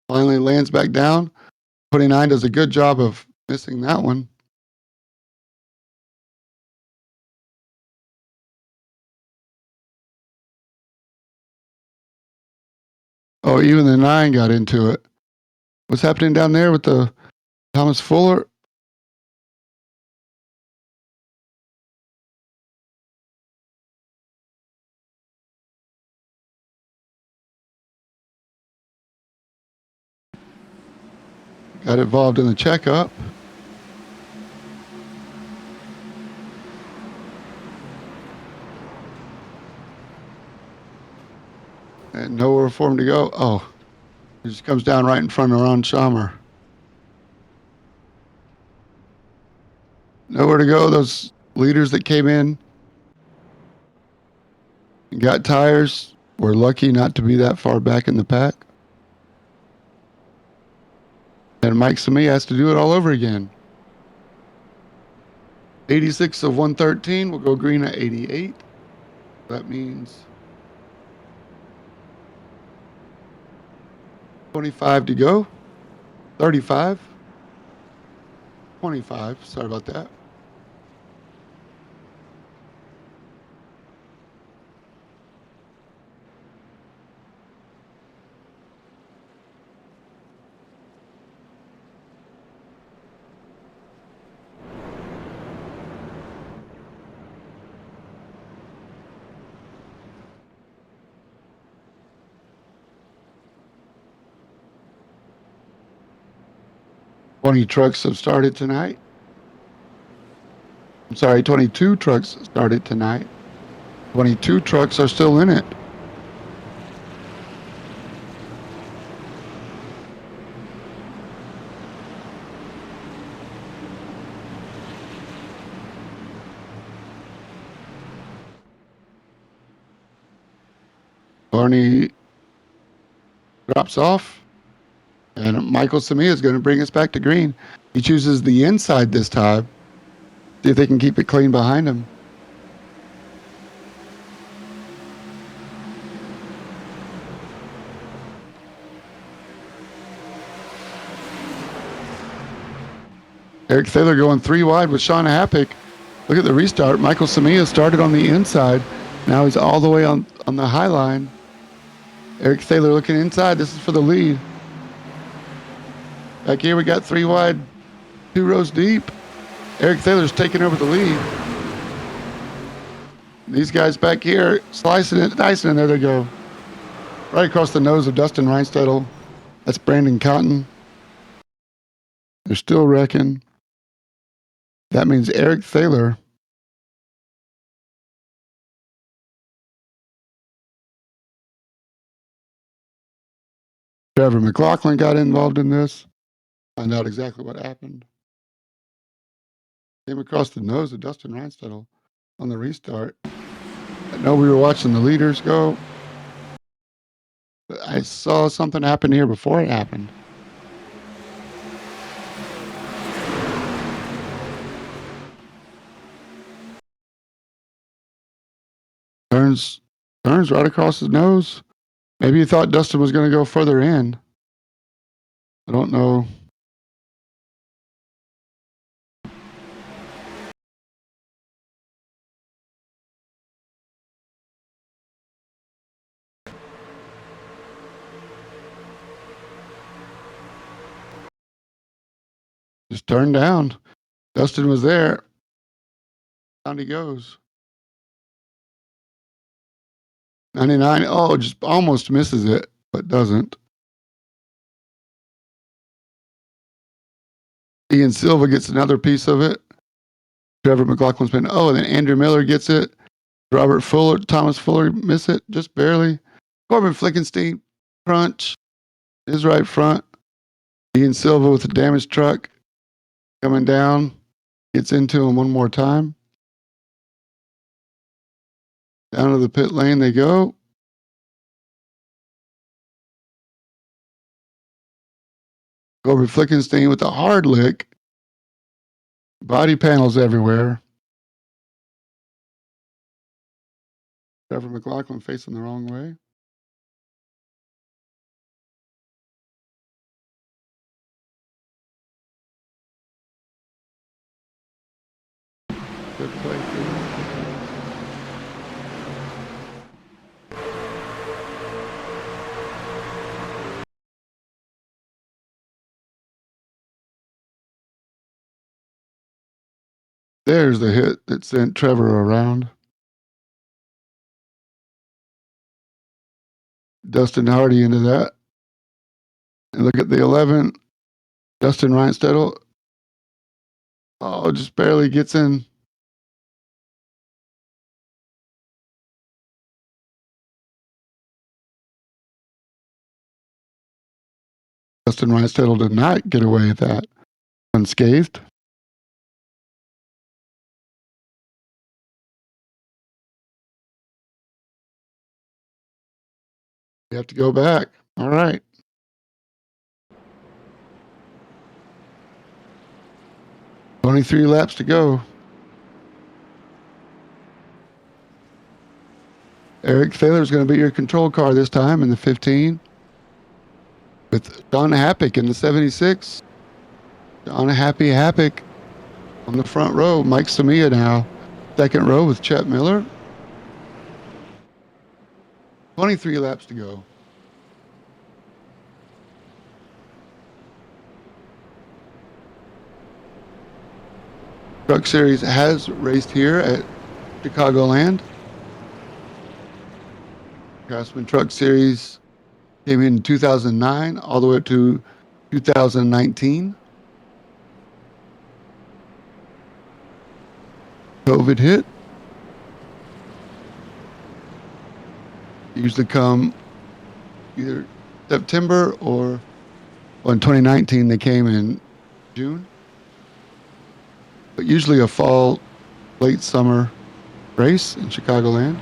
Finally lands back down. 29 does a good job of missing that one. Oh, even the 9 got into it. What's happening down there with the Thomas Fuller? Got involved in the checkup. And nowhere for him to go. Oh, he just comes down right in front of Ron Schamer. Nowhere to go. Those leaders that came in and got tires were lucky not to be that far back in the pack. And Mike Samia has to do it all over again. 86 of 113 will go green at 88. That means 25 to go. 35. 25. Sorry about that. Twenty trucks have started tonight. I'm sorry, 22 trucks started tonight. 22 trucks are still in it. Barney drops off, and Michael Samia is going to bring us back to green. He chooses the inside this time. See if they can keep it clean behind him. Eric Thaler going 3 wide with Sean Happick. Look at the restart. Michael Samia started on the inside. Now he's all the way on the high line. Eric Thaler looking inside. This is for the lead. Back here we got 3 wide, 2 rows deep. Eric Thaler's taking over the lead. These guys back here slicing it, dicing, and there they go. Right across the nose of Dustin Reinstedel. That's Brandon Cotton. They're still wrecking. That means Eric Thaler Trevor McLaughlin got involved in this. Find out exactly what happened. Came across the nose of Dustin Reinstedel on the restart. I know we were watching the leaders go, but I saw something happen here before it happened. Turns right across his nose. Maybe he thought Dustin was going to go further in. I don't know. Just turned down. Dustin was there. Down he goes. 99. Oh, just almost misses it, but doesn't. Ian Silva gets another piece of it. Trevor McLaughlin's been, and then Andrew Miller gets it. Thomas Fuller miss it, just barely. Corbin Flickenstein, crunch, his right front. Ian Silva with the damaged truck coming down, gets into him one more time. Down to the pit lane they go. Corbin Flickenstein with a hard lick. Body panels everywhere. Trevor McLaughlin facing the wrong way. Good play. There's the hit that sent Trevor around. Dustin Hardy into that. And look at the 11. Dustin Reinstedel. Oh, just barely gets in. Dustin Reinstedel did not get away with that unscathed. You have to go back. All right. Only 3 laps to go. Eric Thaler's going to be your control car this time in the 15. With John Happick in the 76. John Happick on the front row. Mike Samia now. Second row with Chet Miller. 23 laps to go. Truck Series has raced here at Chicagoland. Craftsman Truck Series came in 2009 all the way up to 2019. COVID hit. Usually come either September or in 2019 they came in June. But usually a fall, late summer race in Chicagoland.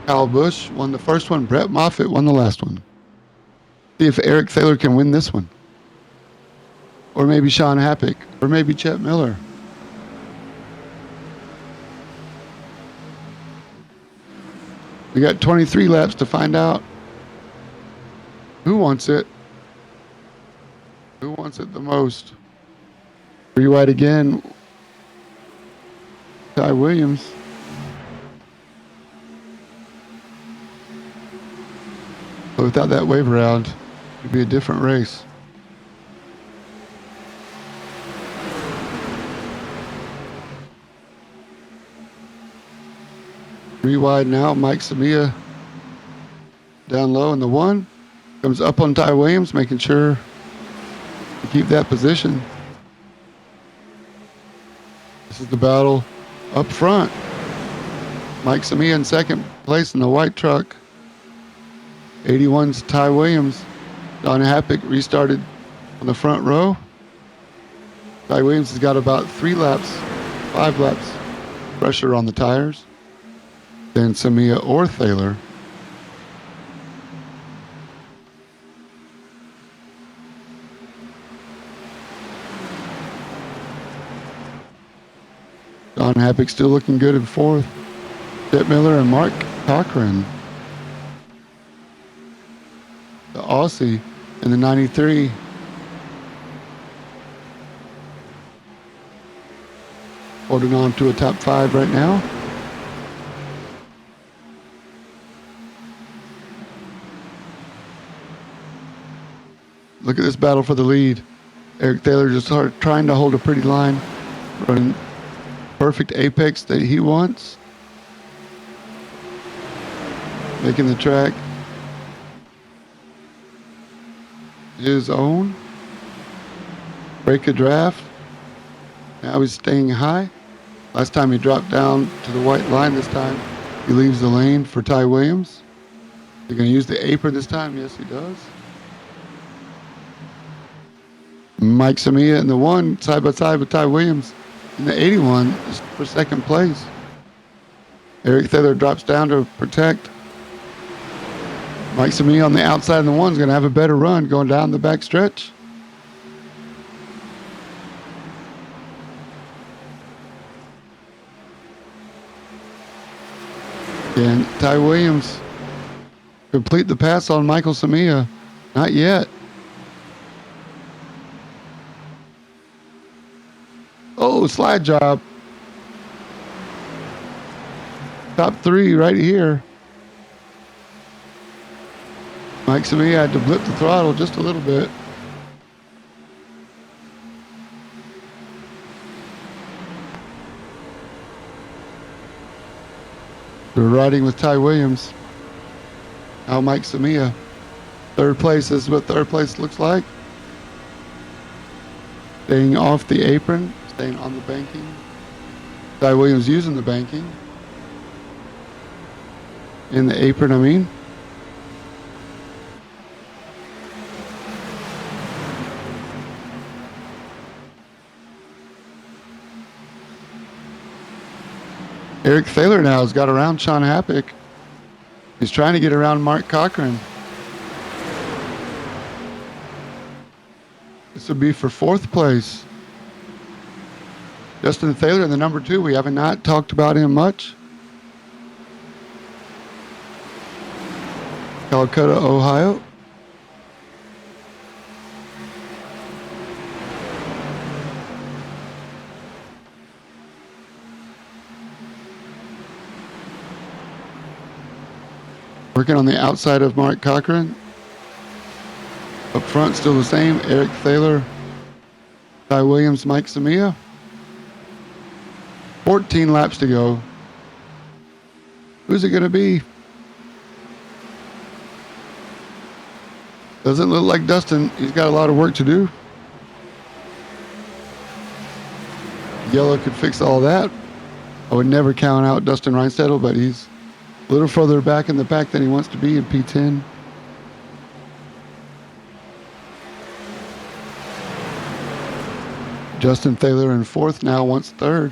Kyle Busch won the first one. Brett Moffitt won the last one. See if Eric Thaler can win this one. Or maybe Sean Happick. Or maybe Chet Miller. We got 23 laps to find out who wants it. Who wants it the most? Three wide again. Ty Williams. But without that wave round, it'd be a different race. 3 wide now. Mike Samia down low in the 1. Comes up on Ty Williams, making sure to keep that position. This is the battle up front. Mike Samia in second place in the white truck. 81's Ty Williams. Don Happick restarted on the front row. Ty Williams has got about 5 laps pressure on the tires than Samia or Thaler. Don Happick still looking good in 4th. Chet Miller and Mark Cochran. The Aussie in the 93. Holding on to a top 5 right now. Look at this battle for the lead. Eric Thaler just trying to hold a pretty line, running perfect apex that he wants. Making the track his own. Break a draft. Now he's staying high. Last time he dropped down to the white line. This time he leaves the lane for Ty Williams. He's going to use the apron this time. Yes, he does. Mike Samia in the 1, side by side with Ty Williams in the 81 for second place. Eric Thaler drops down to protect. Mike Samia on the outside in the 1 is going to have a better run going down the back stretch. And Ty Williams complete the pass on Michael Samia. Not yet. Oh, slide job. Top 3 right here. Mike Samia had to blip the throttle just a little bit. We're riding with Ty Williams. Now Mike Samia. 3rd place. This is what 3rd place looks like. Staying off the apron. Staying on the banking. Ty Williams using the banking. In the apron, I mean. Eric Thaler now has got around Sean Happick. He's trying to get around Mark Cochran. This would be for 4th place. Justin Thaler in the number 2. We haven't not talked about him much. Calcutta, Ohio. Working on the outside of Mark Cochran. Up front, still the same. Eric Thaler, Ty Williams, Mike Samia. 14 laps to go. Who's it going to be? Doesn't look like Dustin. He's got a lot of work to do. Yellow could fix all that. I would never count out Dustin Reinstedel, but he's a little further back in the pack than he wants to be in P10. Justin Thaler in 4th now wants 3rd.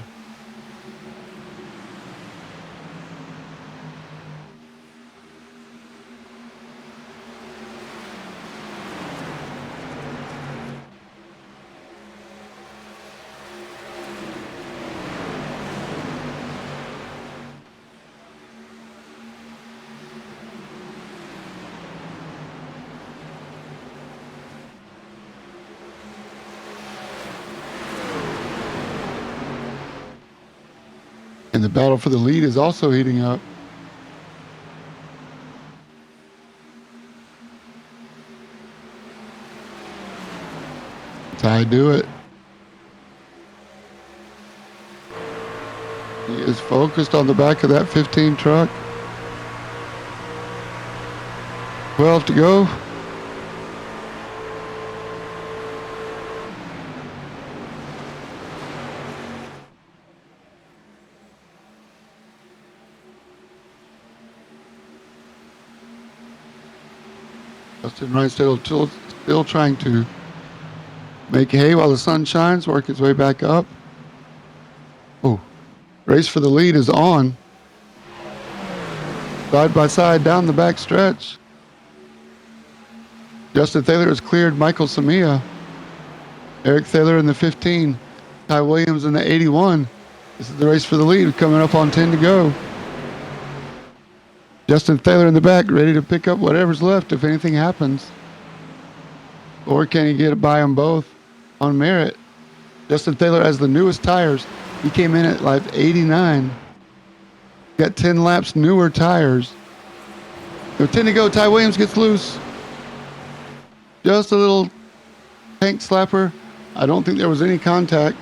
And the battle for the lead is also heating up. Ty do it. Yeah. is focused on the back of that 15 truck. 12 to go. Justin Reinstedt still trying to make hay while the sun shines, work his way back up. Oh, race for the lead is on. Side by side down the back stretch. Justin Thaler has cleared Michael Samia. Eric Thaler in the 15. Ty Williams in the 81. This is the race for the lead, coming up on 10 to go. Justin Thaler in the back, ready to pick up whatever's left if anything happens. Or can he get by them both on merit? Justin Thaler has the newest tires. He came in at lap 89. Got 10 laps newer tires. With 10 to go, Ty Williams gets loose. Just a little tank slapper. I don't think there was any contact.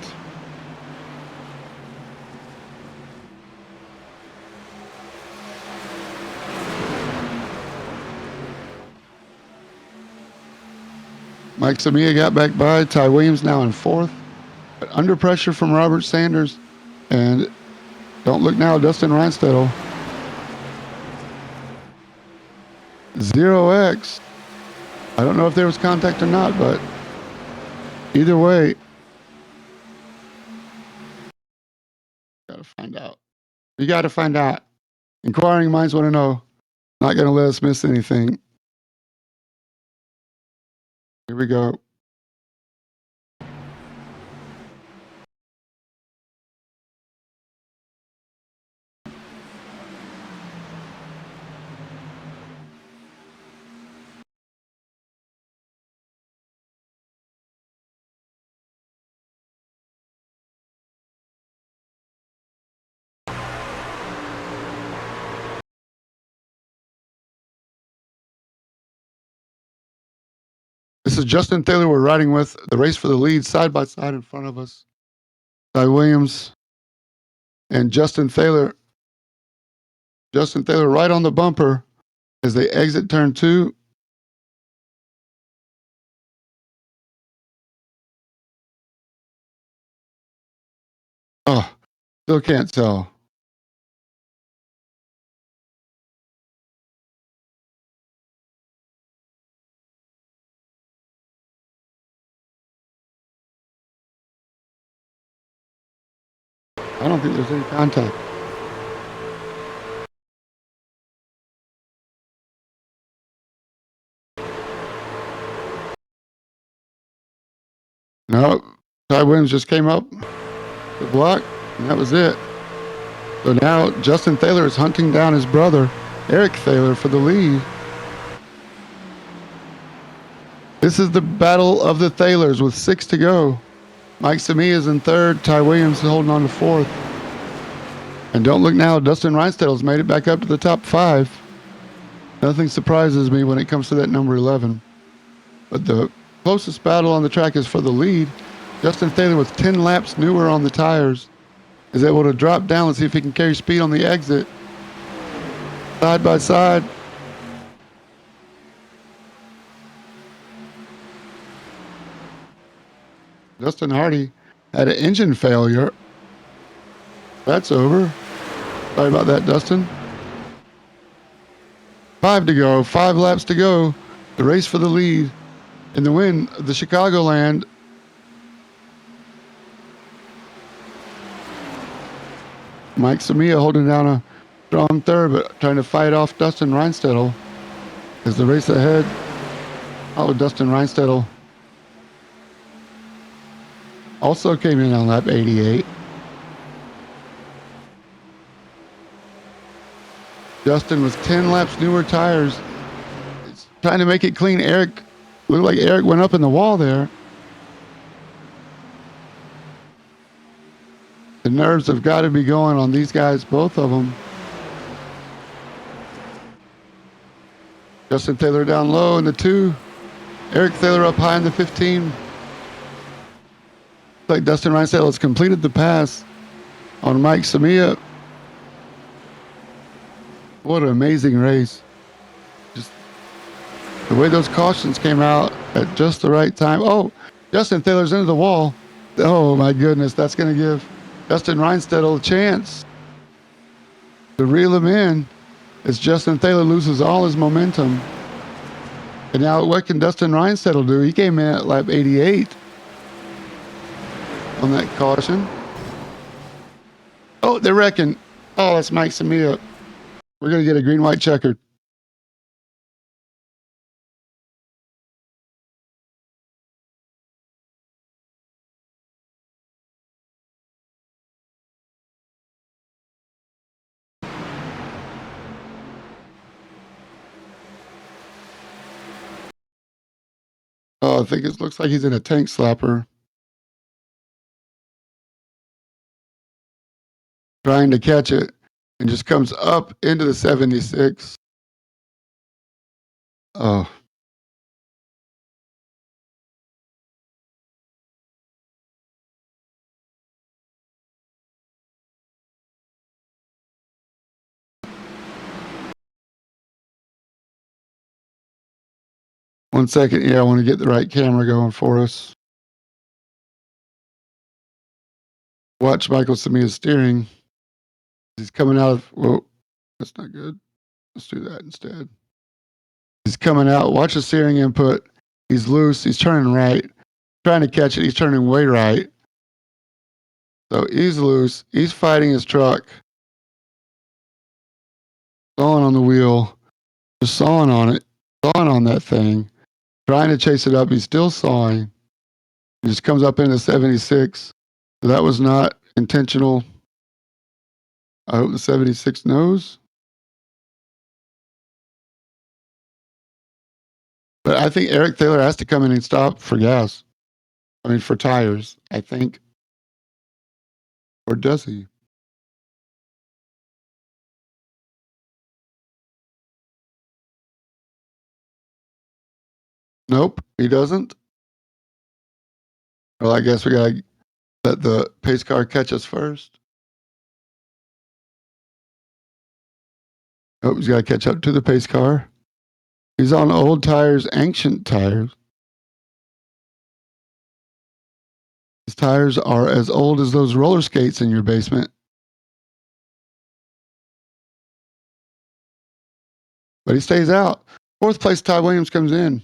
Mike Samia got back by. Ty Williams now in fourth. But under pressure from Robert Sanders. And don't look now, Dustin Reinstedt. 0X. I don't know if there was contact or not, but either way, gotta find out. We gotta find out. Inquiring minds want to know. Not gonna let us miss anything. Here we go. This is Justin Thaler we're riding with. The race for the lead side by side in front of us. Ty Williams and Justin Thaler. Justin Thaler right on the bumper as they exit turn 2. Oh, still can't tell. I don't think there's any contact. No, Ty Williams just came up the block, and that was it. So now Justin Thaler is hunting down his brother, Eric Thaler, for the lead. This is the battle of the Thalers with 6 to go. Mike Samia is in third, Ty Williams holding on to fourth. And don't look now, Dustin Reinstedt has made it back up to the top 5. Nothing surprises me when it comes to that number 11. But the closest battle on the track is for the lead. Justin Thaler with 10 laps newer on the tires is able to drop down. Let's see if he can carry speed on the exit. Side by side. Justin Hardy had an engine failure. That's over. Sorry about that, Dustin. 5 to go, 5 laps to go. The race for the lead in the win of the Chicagoland. Mike Samia holding down a strong third, but trying to fight off Dustin Reinstedt as the race ahead. Oh, Dustin Reinstedt also came in on lap 88. Justin with 10 laps newer tires. It's trying to make it clean. Eric, looked like Eric went up in the wall there. The nerves have got to be going on these guys, both of them. Justin Thaler down low in the 2. Eric Thaler up high in the 15. Like Dustin Reinstedt has completed the pass on Mike Samia. What an amazing race. Just the way those cautions came out at just the right time. Oh, Justin Taylor's into the wall. Oh, my goodness. That's going to give Justin Reinstedel a chance to reel him in as Justin Taylor loses all his momentum. And now what can Dustin Reinstedel do? He came in at lap 88 on that caution. Oh, they're wrecking. Oh, that's mixing me up. We're going to get a green-white checkered. Oh, I think it looks like he's in a tank slapper. Trying to catch it and just comes up into the 76. Oh. One second. Yeah, I want to get the right camera going for us. Watch Michael Samia's steering. He's coming out of, whoa, that's not good. Let's do that instead. He's coming out. Watch the steering input. He's loose. He's turning right. Trying to catch it. He's turning way right. So he's loose. He's fighting his truck. Sawing on the wheel. Just sawing on it. Sawing on that thing. Trying to chase it up. He's still sawing. He just comes up into 76. So that was not intentional. I hope the 76 knows. But I think Eric Thaler has to come in and stop for gas. I mean, for tires, I think. Or does he? Nope, he doesn't. Well, I guess we got to let the pace car catch us first. Oh, he's got to catch up to the pace car. He's on old tires, ancient tires. His tires are as old as those roller skates in your basement. But he stays out. Fourth place, Ty Williams comes in.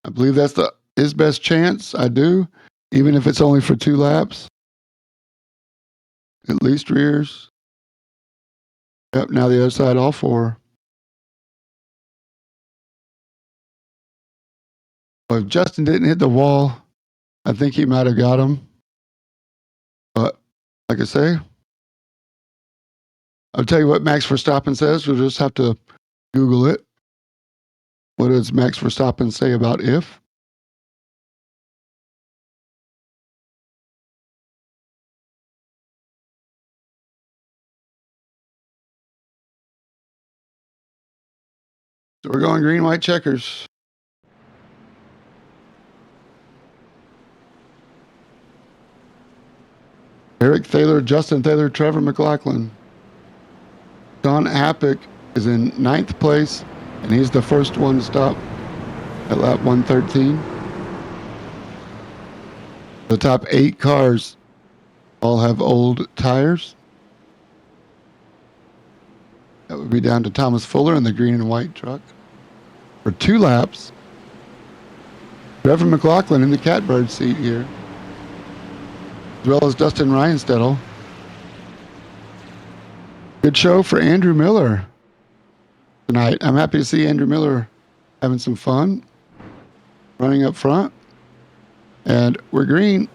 I believe that's his best chance. I do, even if it's only for 2 laps. At least rears. Yep, now the other side, all 4. Well, if Justin didn't hit the wall, I think he might have got him. But like I say, I'll tell you what Max Verstappen says. We'll just have to Google it. What does Max Verstappen say about if? So we're going green, white checkers. Eric Thaler, Justin Thaler, Trevor McLaughlin. Don Appick is in 9th place, and he's the first one to stop at lap 113. The top 8 cars all have old tires. That would be down to Thomas Fuller in the green and white truck. For 2 laps, Trevor McLaughlin in the catbird seat here, as well as Dustin Reinstedel. Good show for Andrew Miller tonight. I'm happy to see Andrew Miller having some fun, running up front. And we're green.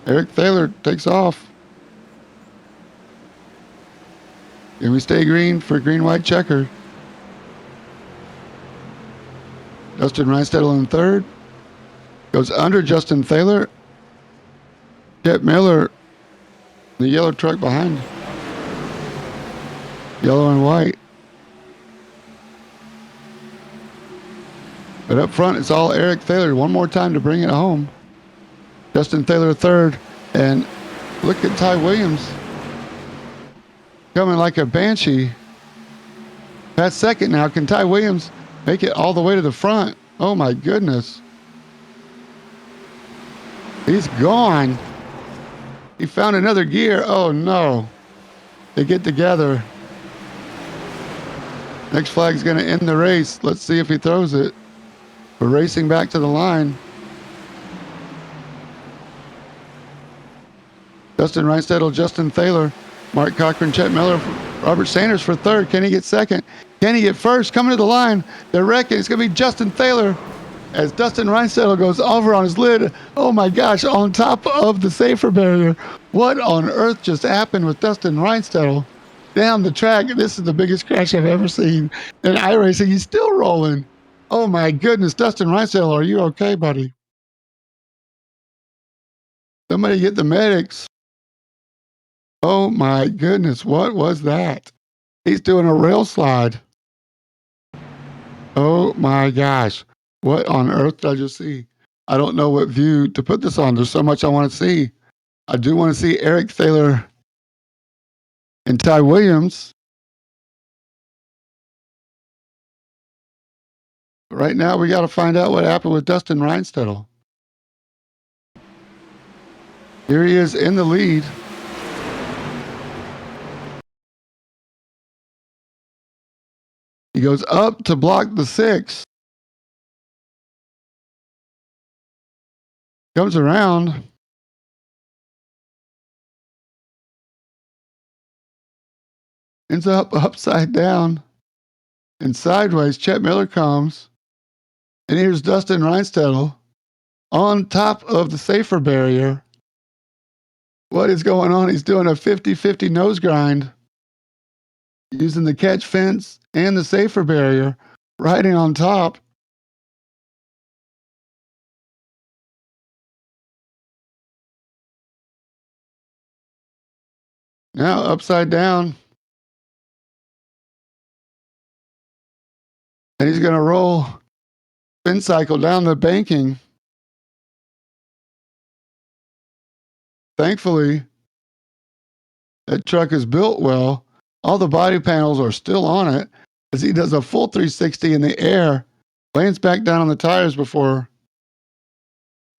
Eric Thaler takes off. And we stay green for green-white checker. Dustin Reinstedel in 3rd. Goes under Justin Thaler. Chet Miller, the yellow truck behind. Yellow and white. But up front, it's all Eric Thaler. One more time to bring it home. Justin Taylor third. And look at Ty Williams coming like a banshee. That's second now. Can Ty Williams make it all the way to the front? Oh my goodness. He's gone. He found another gear. Oh no. They get together. Next flag's going to end the race. Let's see if he throws it. We're racing back to the line. Dustin Reinstedel, Justin Thaler, Mark Cochran, Chet Miller, Robert Sanders for third. Can he get second? Can he get first? Coming to the line. They're wrecking. It's going to be Justin Thaler as Dustin Reinstedel goes over on his lid. Oh my gosh, on top of the safer barrier. What on earth just happened with Dustin Reinstedel? Down the track. This is the biggest crash I've ever seen in iRacing. He's still rolling. Oh my goodness, Dustin Reinstedel, are you okay, buddy? Somebody get the medics. Oh my goodness, what was that? He's doing a rail slide. Oh my gosh, what on earth did I just see? I don't know what view to put this on. There's so much I want to see. I do want to see Eric Thaler and Ty Williams. Right now, we got to find out what happened with Dustin Reinstedel. Here he is in the lead. He goes up to block the 6. Comes around. Ends up upside down and sideways. Chet Miller comes. And here's Dustin Reinstedel on top of the safer barrier. What is going on? He's doing a 50-50 nose grind using the catch fence and the safer barrier, riding on top. Now upside down. And he's going to roll spin cycle down the banking. Thankfully, that truck is built well. All the body panels are still on it as he does a full 360 in the air, lands back down on the tires before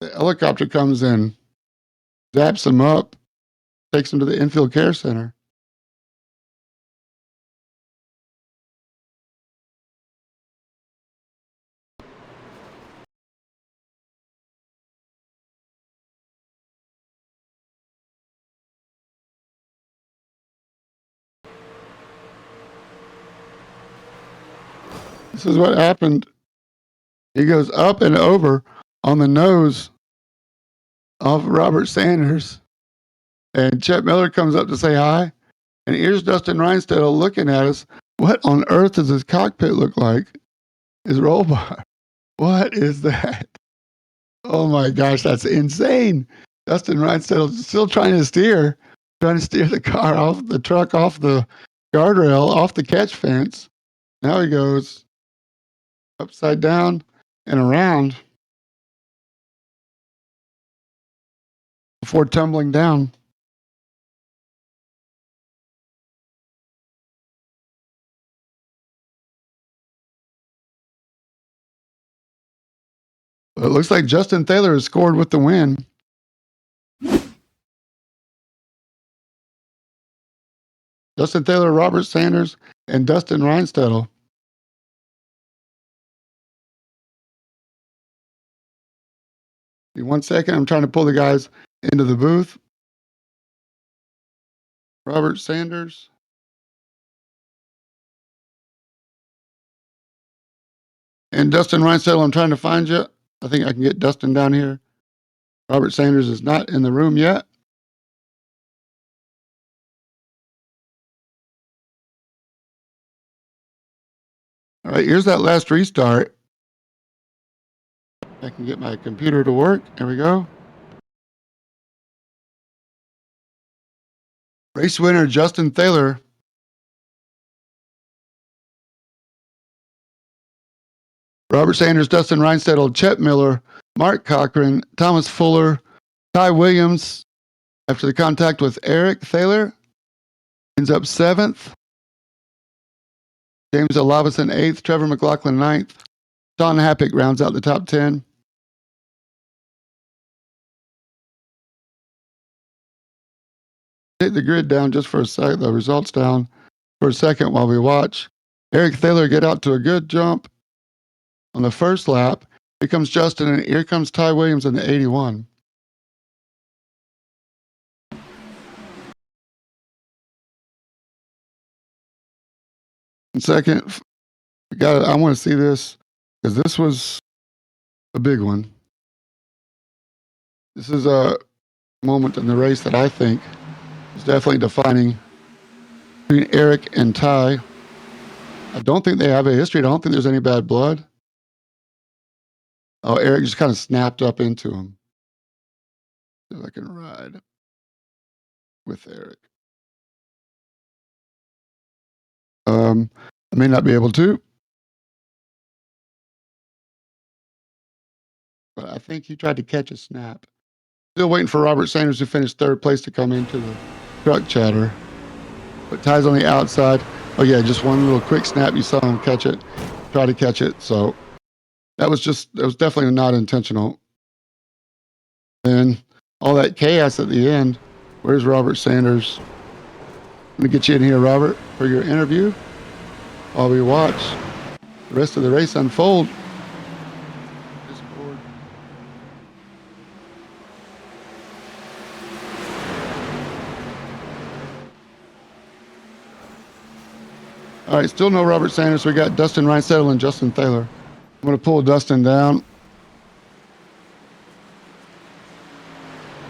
the helicopter comes in, zaps him up, takes him to the infield care center. This is what happened. He goes up and over on the nose of Robert Sanders. And Chet Miller comes up to say hi. And here's Dustin Reinstedel looking at us. What on earth does his cockpit look like? His roll bar. What is that? Oh my gosh, that's insane. Dustin Reinstedel still trying to steer the car off the truck, off the guardrail, off the catch fence. Now he goes upside down and around before tumbling down. It looks like Justin Thaler has scored with the win. Justin Thaler, Robert Sanders, and Dustin Reinstedel. In 1 second, I'm trying to pull the guys into the booth. Robert Sanders. And Dustin Reinstedel, I'm trying to find you. I think I can get Dustin down here. Robert Sanders is not in the room yet. All right, here's that last restart. I can get my computer to work. There we go. Race winner, Justin Thaler. Robert Sanders, Dustin Reinstedel, Chet Miller, Mark Cochran, Thomas Fuller, Ty Williams, after the contact with Eric Thaler, ends up 7th. James Olavison 8th. Trevor McLaughlin 9th. Sean Happick rounds out the top 10. Take the grid down just for a second, the results down for a second while we watch. Eric Thaler get out to a good jump on the first lap. Here comes Justin, and here comes Ty Williams in the 81. And second, I want to see this because this was a big one. This is a moment in the race that I think is definitely defining between Eric and Ty. I don't think they have a history. I don't think there's any bad blood. Oh, Eric just kind of snapped up into him. See if I can ride with Eric. I may not be able to, but I think he tried to catch a snap. Still waiting for Robert Sanders, who finished 3rd place, to come into the truck chatter. But Ty's on the outside. Oh yeah, just one little quick snap. You saw him catch it, try to catch it. So that was definitely not intentional. And all that chaos at the end. Where's Robert Sanders? Let me get you in here, Robert, for your interview while we watch the rest of the race unfold. Discord. All right, still no Robert Sanders. We got Dustin Reinsettle and Justin Thaler. I'm going to pull Dustin down.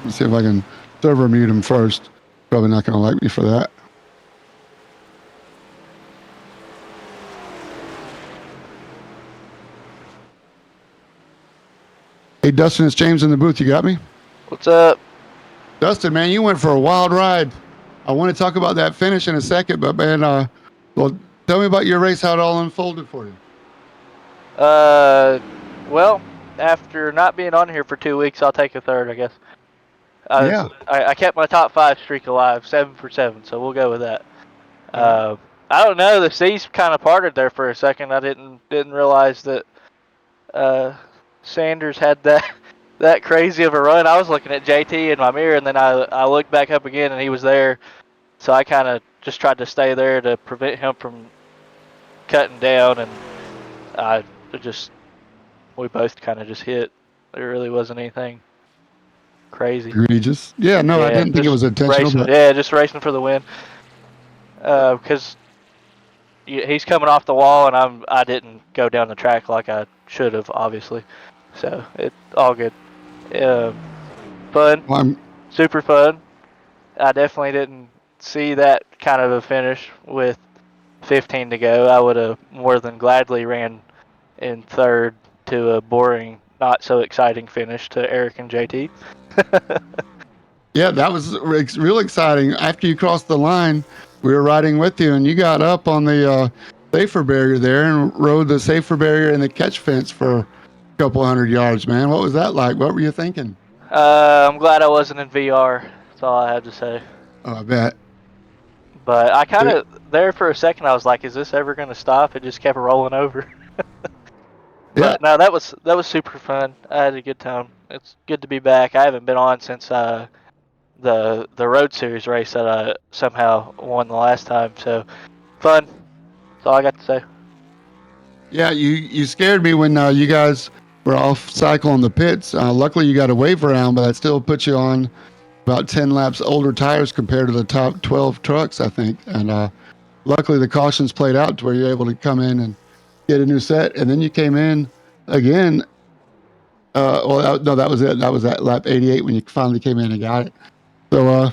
Let's see if I can server mute him first. Probably not going to like me for that. Hey, Dustin, it's James in the booth. You got me? What's up? Dustin, man, you went for a wild ride. I want to talk about that finish in a second, but man, well, tell me about your race, how it all unfolded for you. Well, after not being on here for 2 weeks, I'll take a third, I guess. I kept my top 5 streak alive, 7 for 7, so we'll go with that. I don't know, the seas kind of parted there for a second. I didn't realize that Sanders had that crazy of a run. I was looking at JT in my mirror, and then I looked back up again, and he was there. So I kind of just tried to stay there to prevent him from cutting down, and we both kind of just hit. There really wasn't anything crazy. Egregious. Yeah, no, I didn't think it was intentional. Racing, just racing for the win. Because he's coming off the wall, and I didn't go down the track like I should have, obviously. So it's all good. Fun, super fun. I definitely didn't see that kind of a finish with 15 to go. I would have more than gladly ran in third to a boring, not so exciting finish to Eric and JT. Yeah, that was real exciting. After you crossed the line, we were riding with you, and you got up on the safer barrier there and rode the safer barrier and the catch fence for a couple 100 yards, man. What was that like? What were you thinking? I'm glad I wasn't in VR. That's all I had to say. Oh, I bet. But I kind of, there for a second, I was like, is this ever going to stop? It just kept rolling over. But no, that was super fun. I had a good time. It's good to be back. I haven't been on since the Road Series race that I somehow won the last time. So fun. That's all I got to say. Yeah, you scared me when you guys were off cycle in the pits. Luckily, you got a wave around, but that still put you on about 10 laps older tires compared to the top 12 trucks, I think. And luckily, the cautions played out to where you're able to come in and get a new set. And then you came in again. No, that was it. That was at lap 88 when you finally came in and got it. So,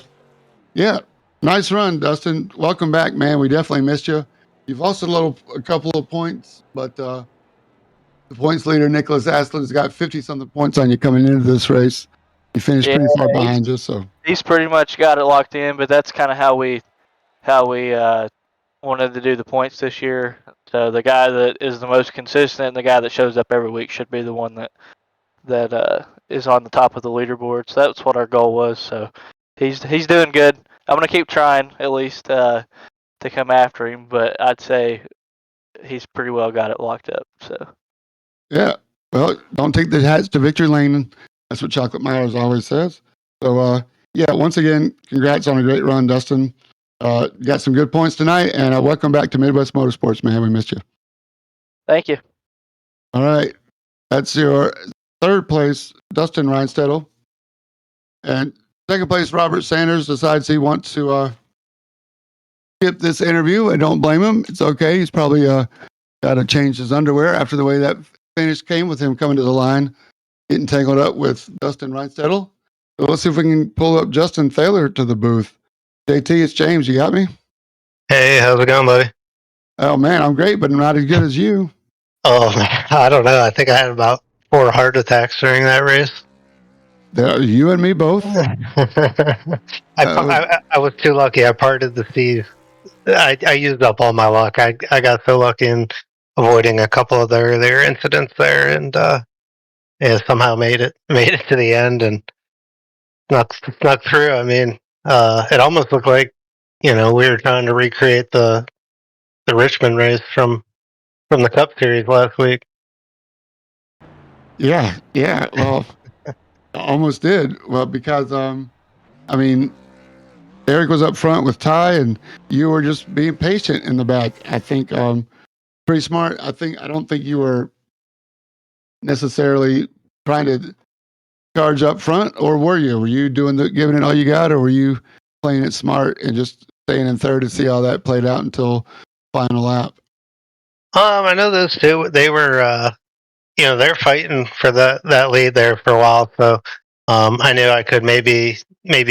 yeah, nice run, Dustin. Welcome back, man. We definitely missed you. You've lost a couple of points, but the points leader, Nicholas Aslin's got 50-something points on you coming into this race. He finished pretty far behind you, so he's pretty much got it locked in. But that's kind of how we wanted to do the points this year. So the guy that is the most consistent and the guy that shows up every week should be the one that is on the top of the leaderboard. So that's what our goal was. So he's doing good. I'm gonna keep trying at least to come after him, but I'd say he's pretty well got it locked up. So Yeah. Well, don't take the hats to victory lane. That's what Chocolate Myers always says. So, yeah, once again, congrats on a great run, Dustin. Got some good points tonight, and welcome back to Midwest Motorsports, man. We missed you. thank you. All right. That's your third place, Dustin Reinstedel. And second place, Robert Sanders decides he wants to skip this interview. I don't blame him. It's okay. He's probably got to change his underwear after the way that finish came with him coming to the line, getting tangled up with Dustin Reinstedel. So let's see if we can pull up Justin Thaler to the booth. JT, it's James. You got me? Hey, how's it going, buddy? Oh, man, I'm great, but I'm not as good as you. Oh, I don't know. I think I had about 4 heart attacks during that race. You and me both. I was too lucky. I parted the seas. I used up all my luck. I got so lucky in avoiding a couple of the earlier incidents there, and yeah, somehow made it to the end and snuck through. I mean, it almost looked like we were trying to recreate the Richmond race from the Cup Series last week. Yeah. Well, almost did. Well, because I mean, Eric was up front with Ty, and you were just being patient in the back. I think pretty smart. I don't think you were necessarily trying to charge up front, or were you? Were you giving it all you got, or were you playing it smart and just staying in third to see how that played out until final lap? I know those two. They were, they're fighting for that lead there for a while. So I knew I could maybe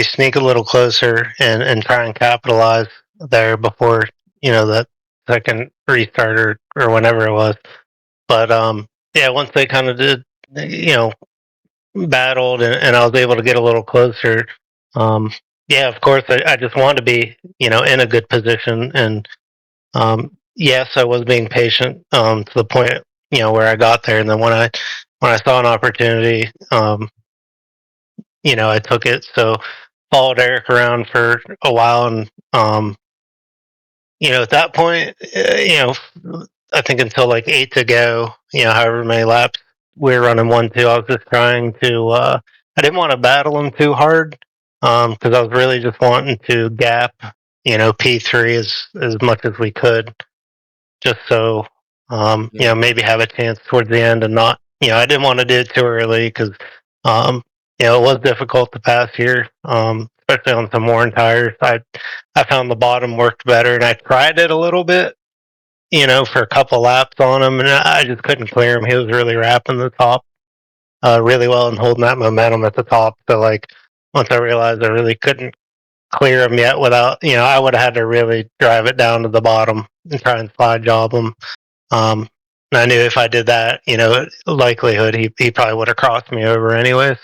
sneak a little closer and try and capitalize there before that second restart or whenever it was. But yeah, once they kind of did, battled and I was able to get a little closer. Yeah, of course, I just wanted to be in a good position and. Yes, I was being patient to the point where I got there, and then when I saw an opportunity, I took it. So followed Eric around for a while, and at that point, I think until like 8 to go, however many laps we were running 1-2, I was just trying to. I didn't want to battle him too hard because I was really just wanting to gap P3 as much as we could. Just so maybe have a chance towards the end and not I didn't want to do it too early because it was difficult to pass here, especially on some worn tires. I found the bottom worked better, and I tried it a little bit for a couple laps on him, and I just couldn't clear him. He was really wrapping the top really well and holding that momentum at the top. So like once I realized I really couldn't clear him yet without I would have had to really drive it down to the bottom and try and slide job him. And I knew if I did that, likelihood he probably would have crossed me over anyways.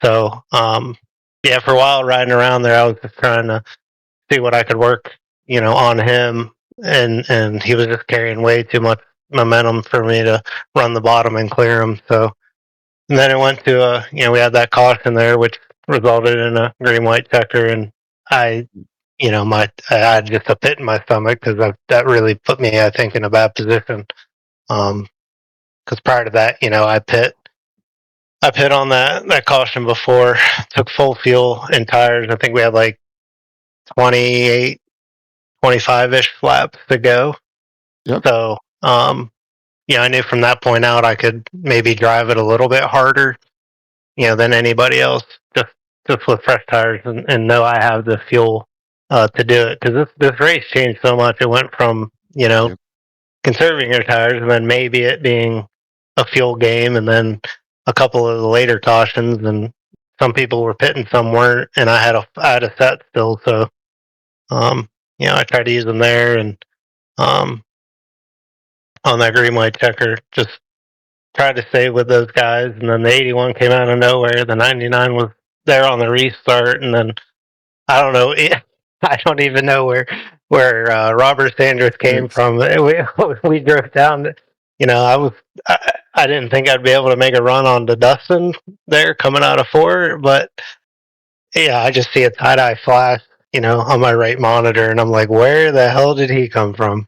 So yeah, for a while riding around there, I was just trying to see what I could work on him, and he was just carrying way too much momentum for me to run the bottom and clear him. So and then it went to we had that caution there, which resulted in a green white checker, and I I had just a pit in my stomach because that really put me, I think, in a bad position. Because prior to that, I pit on that caution before, took full fuel and tires. I think we had like 28, 25-ish laps to go. Yep. So, I knew from that point out I could maybe drive it a little bit harder, than anybody else, just with fresh tires and know I have the fuel to do it. Because this race changed so much. It went from Yep. conserving your tires and then maybe it being a fuel game, and then a couple of the later cautions, and some people were pitting, some weren't, and I had a set still. So I tried to use them there, and on that green white checker, just tried to stay with those guys. And then the 81 came out of nowhere. The 99 was there on the restart, and then I don't know. I don't even know where Robert Sanders came from. We drove down. I didn't think I'd be able to make a run onto Dustin there coming out of 4, but yeah, I just see a tie-dye flash, on my right monitor, and I'm like, where the hell did he come from?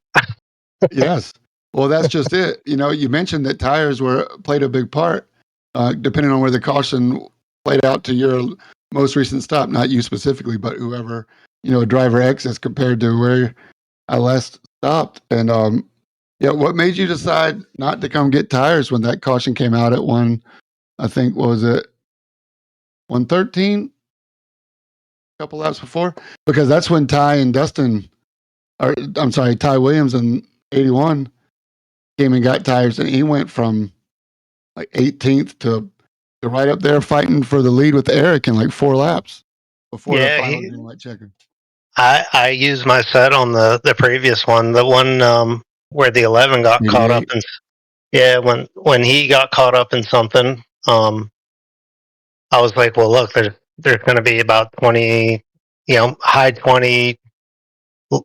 Yes. Well, that's just it. You mentioned that tires played a big part, depending on where the caution played out to your most recent stop. Not you specifically, but whoever, driver X as compared to where I last stopped. And what made you decide not to come get tires when that caution came out at I think, what was it, 113? A couple laps before? Because that's when Ty Williams in 81 came and got tires, and he went from like 18th to right up there fighting for the lead with Eric in like 4 laps before the final green light checker. I used my set on the previous one, the one where the 11 got caught up in. Yeah, when he got caught up in something, I was like, well, look, there's going to be about 20, high 20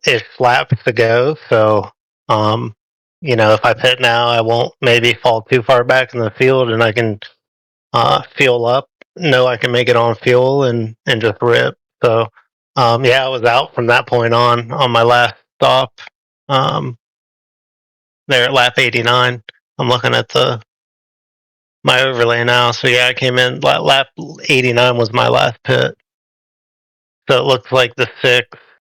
ish laps to go. So, if I pit now, I won't maybe fall too far back in the field, and I can fuel up. Know I can make it on fuel and just rip. So, I was out from that point on my last stop. There at lap 89. I'm looking at my overlay now. So yeah, I came in lap 89 was my last pit. So it looks like the 6,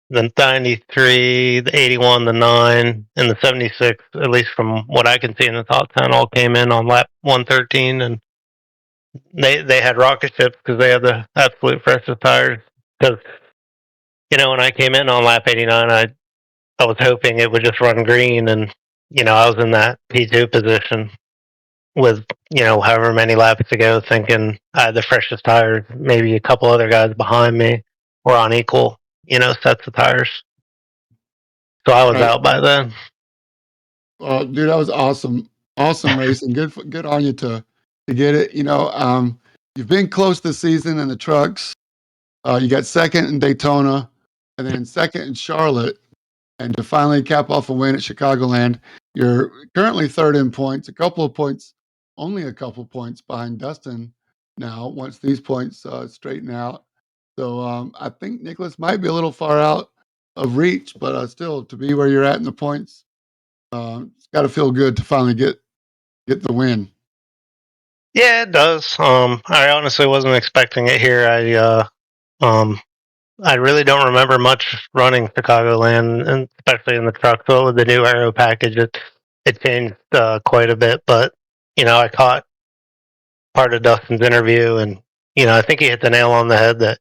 the 93, the 81, the 9, and the 76, at least from what I can see in the top 10, all came in on lap 113, and they had rocket ships because they had the absolute freshest tires. Because when I came in on lap 89, I was hoping it would just run green, and I was in that P2 position with however many laps to go, thinking I had the freshest tires. Maybe a couple other guys behind me were on equal sets of tires. So I was out by then. Dude, that was awesome racing. Good on you to get it. You've been close this season in the trucks. You got second in Daytona, and then second in Charlotte, and to finally cap off a win at Chicagoland. You're currently third in points, only a couple points behind Dustin now, once these points straighten out. So I think Nicholas might be a little far out of reach, but still, to be where you're at in the points, it's got to feel good to finally get the win. Yeah, it does. I honestly wasn't expecting it here. I really don't remember much running Chicagoland, and especially in the truck. So with the new aero package, it changed quite a bit. But I caught part of Dustin's interview, and I think he hit the nail on the head that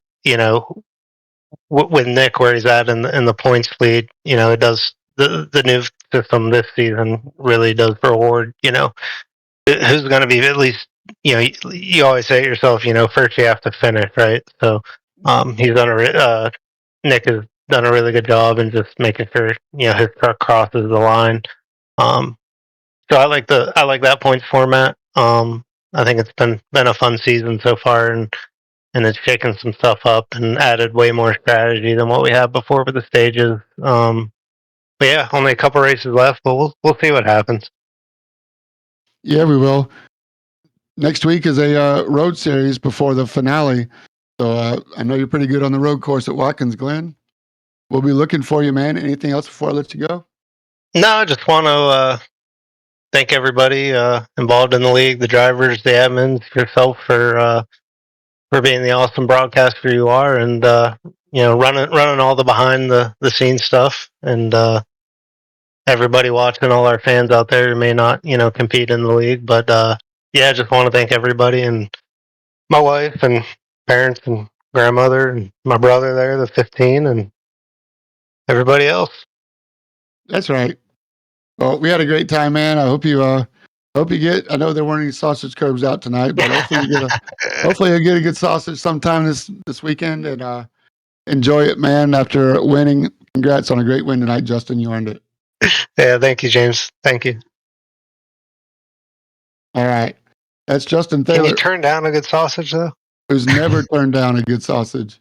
with Nick where he's at in the points lead, it does the new system this season really does reward who's going to be at least you always say it yourself, first you have to finish, right? So he's done Nick has done a really good job in just making sure his truck crosses the line. So I like that points format. I think it's been a fun season so far, and it's shaken some stuff up and added way more strategy than what we had before with the stages. But yeah, only a couple races left, but we'll see what happens. Yeah, we will. Next week is a road series before the finale. So I know you're pretty good on the road course at Watkins Glen. We'll be looking for you, man. Anything else before I let you go? No, I just want to thank everybody involved in the league, the drivers, the admins, yourself for being the awesome broadcaster you are, and running all the behind the scenes stuff, and everybody watching, all our fans out there who may not compete in the league, but I just want to thank everybody, and my wife and parents and grandmother and my brother there, the 15, and everybody else. That's right. Well, we had a great time, man. I hope you get. I know there weren't any sausage curbs out tonight, but hopefully you get a good sausage sometime this weekend, and enjoy it, man. After winning, congrats on a great win tonight, Justin. You earned it. Yeah, thank you, James. Thank you. All right, that's Justin Thaler. Can you turn down a good sausage though? Who's never turned down a good sausage.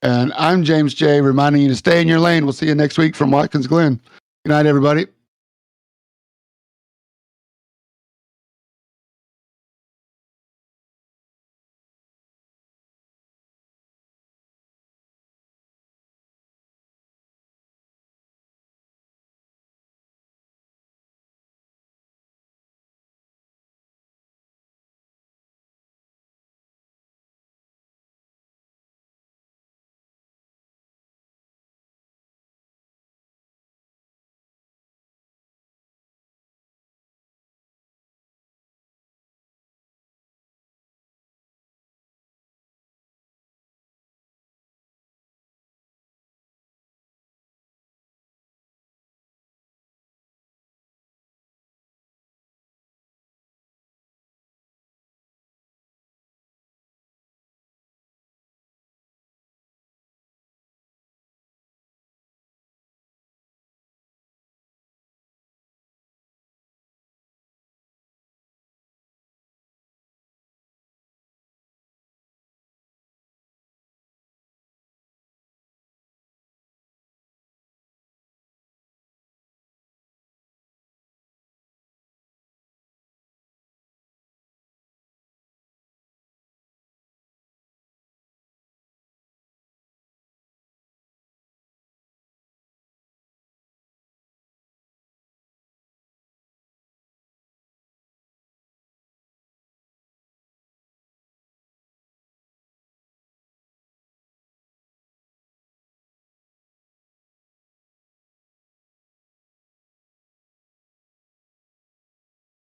And I'm James J, reminding you to stay in your lane. We'll see you next week from Watkins Glen. Good night, everybody.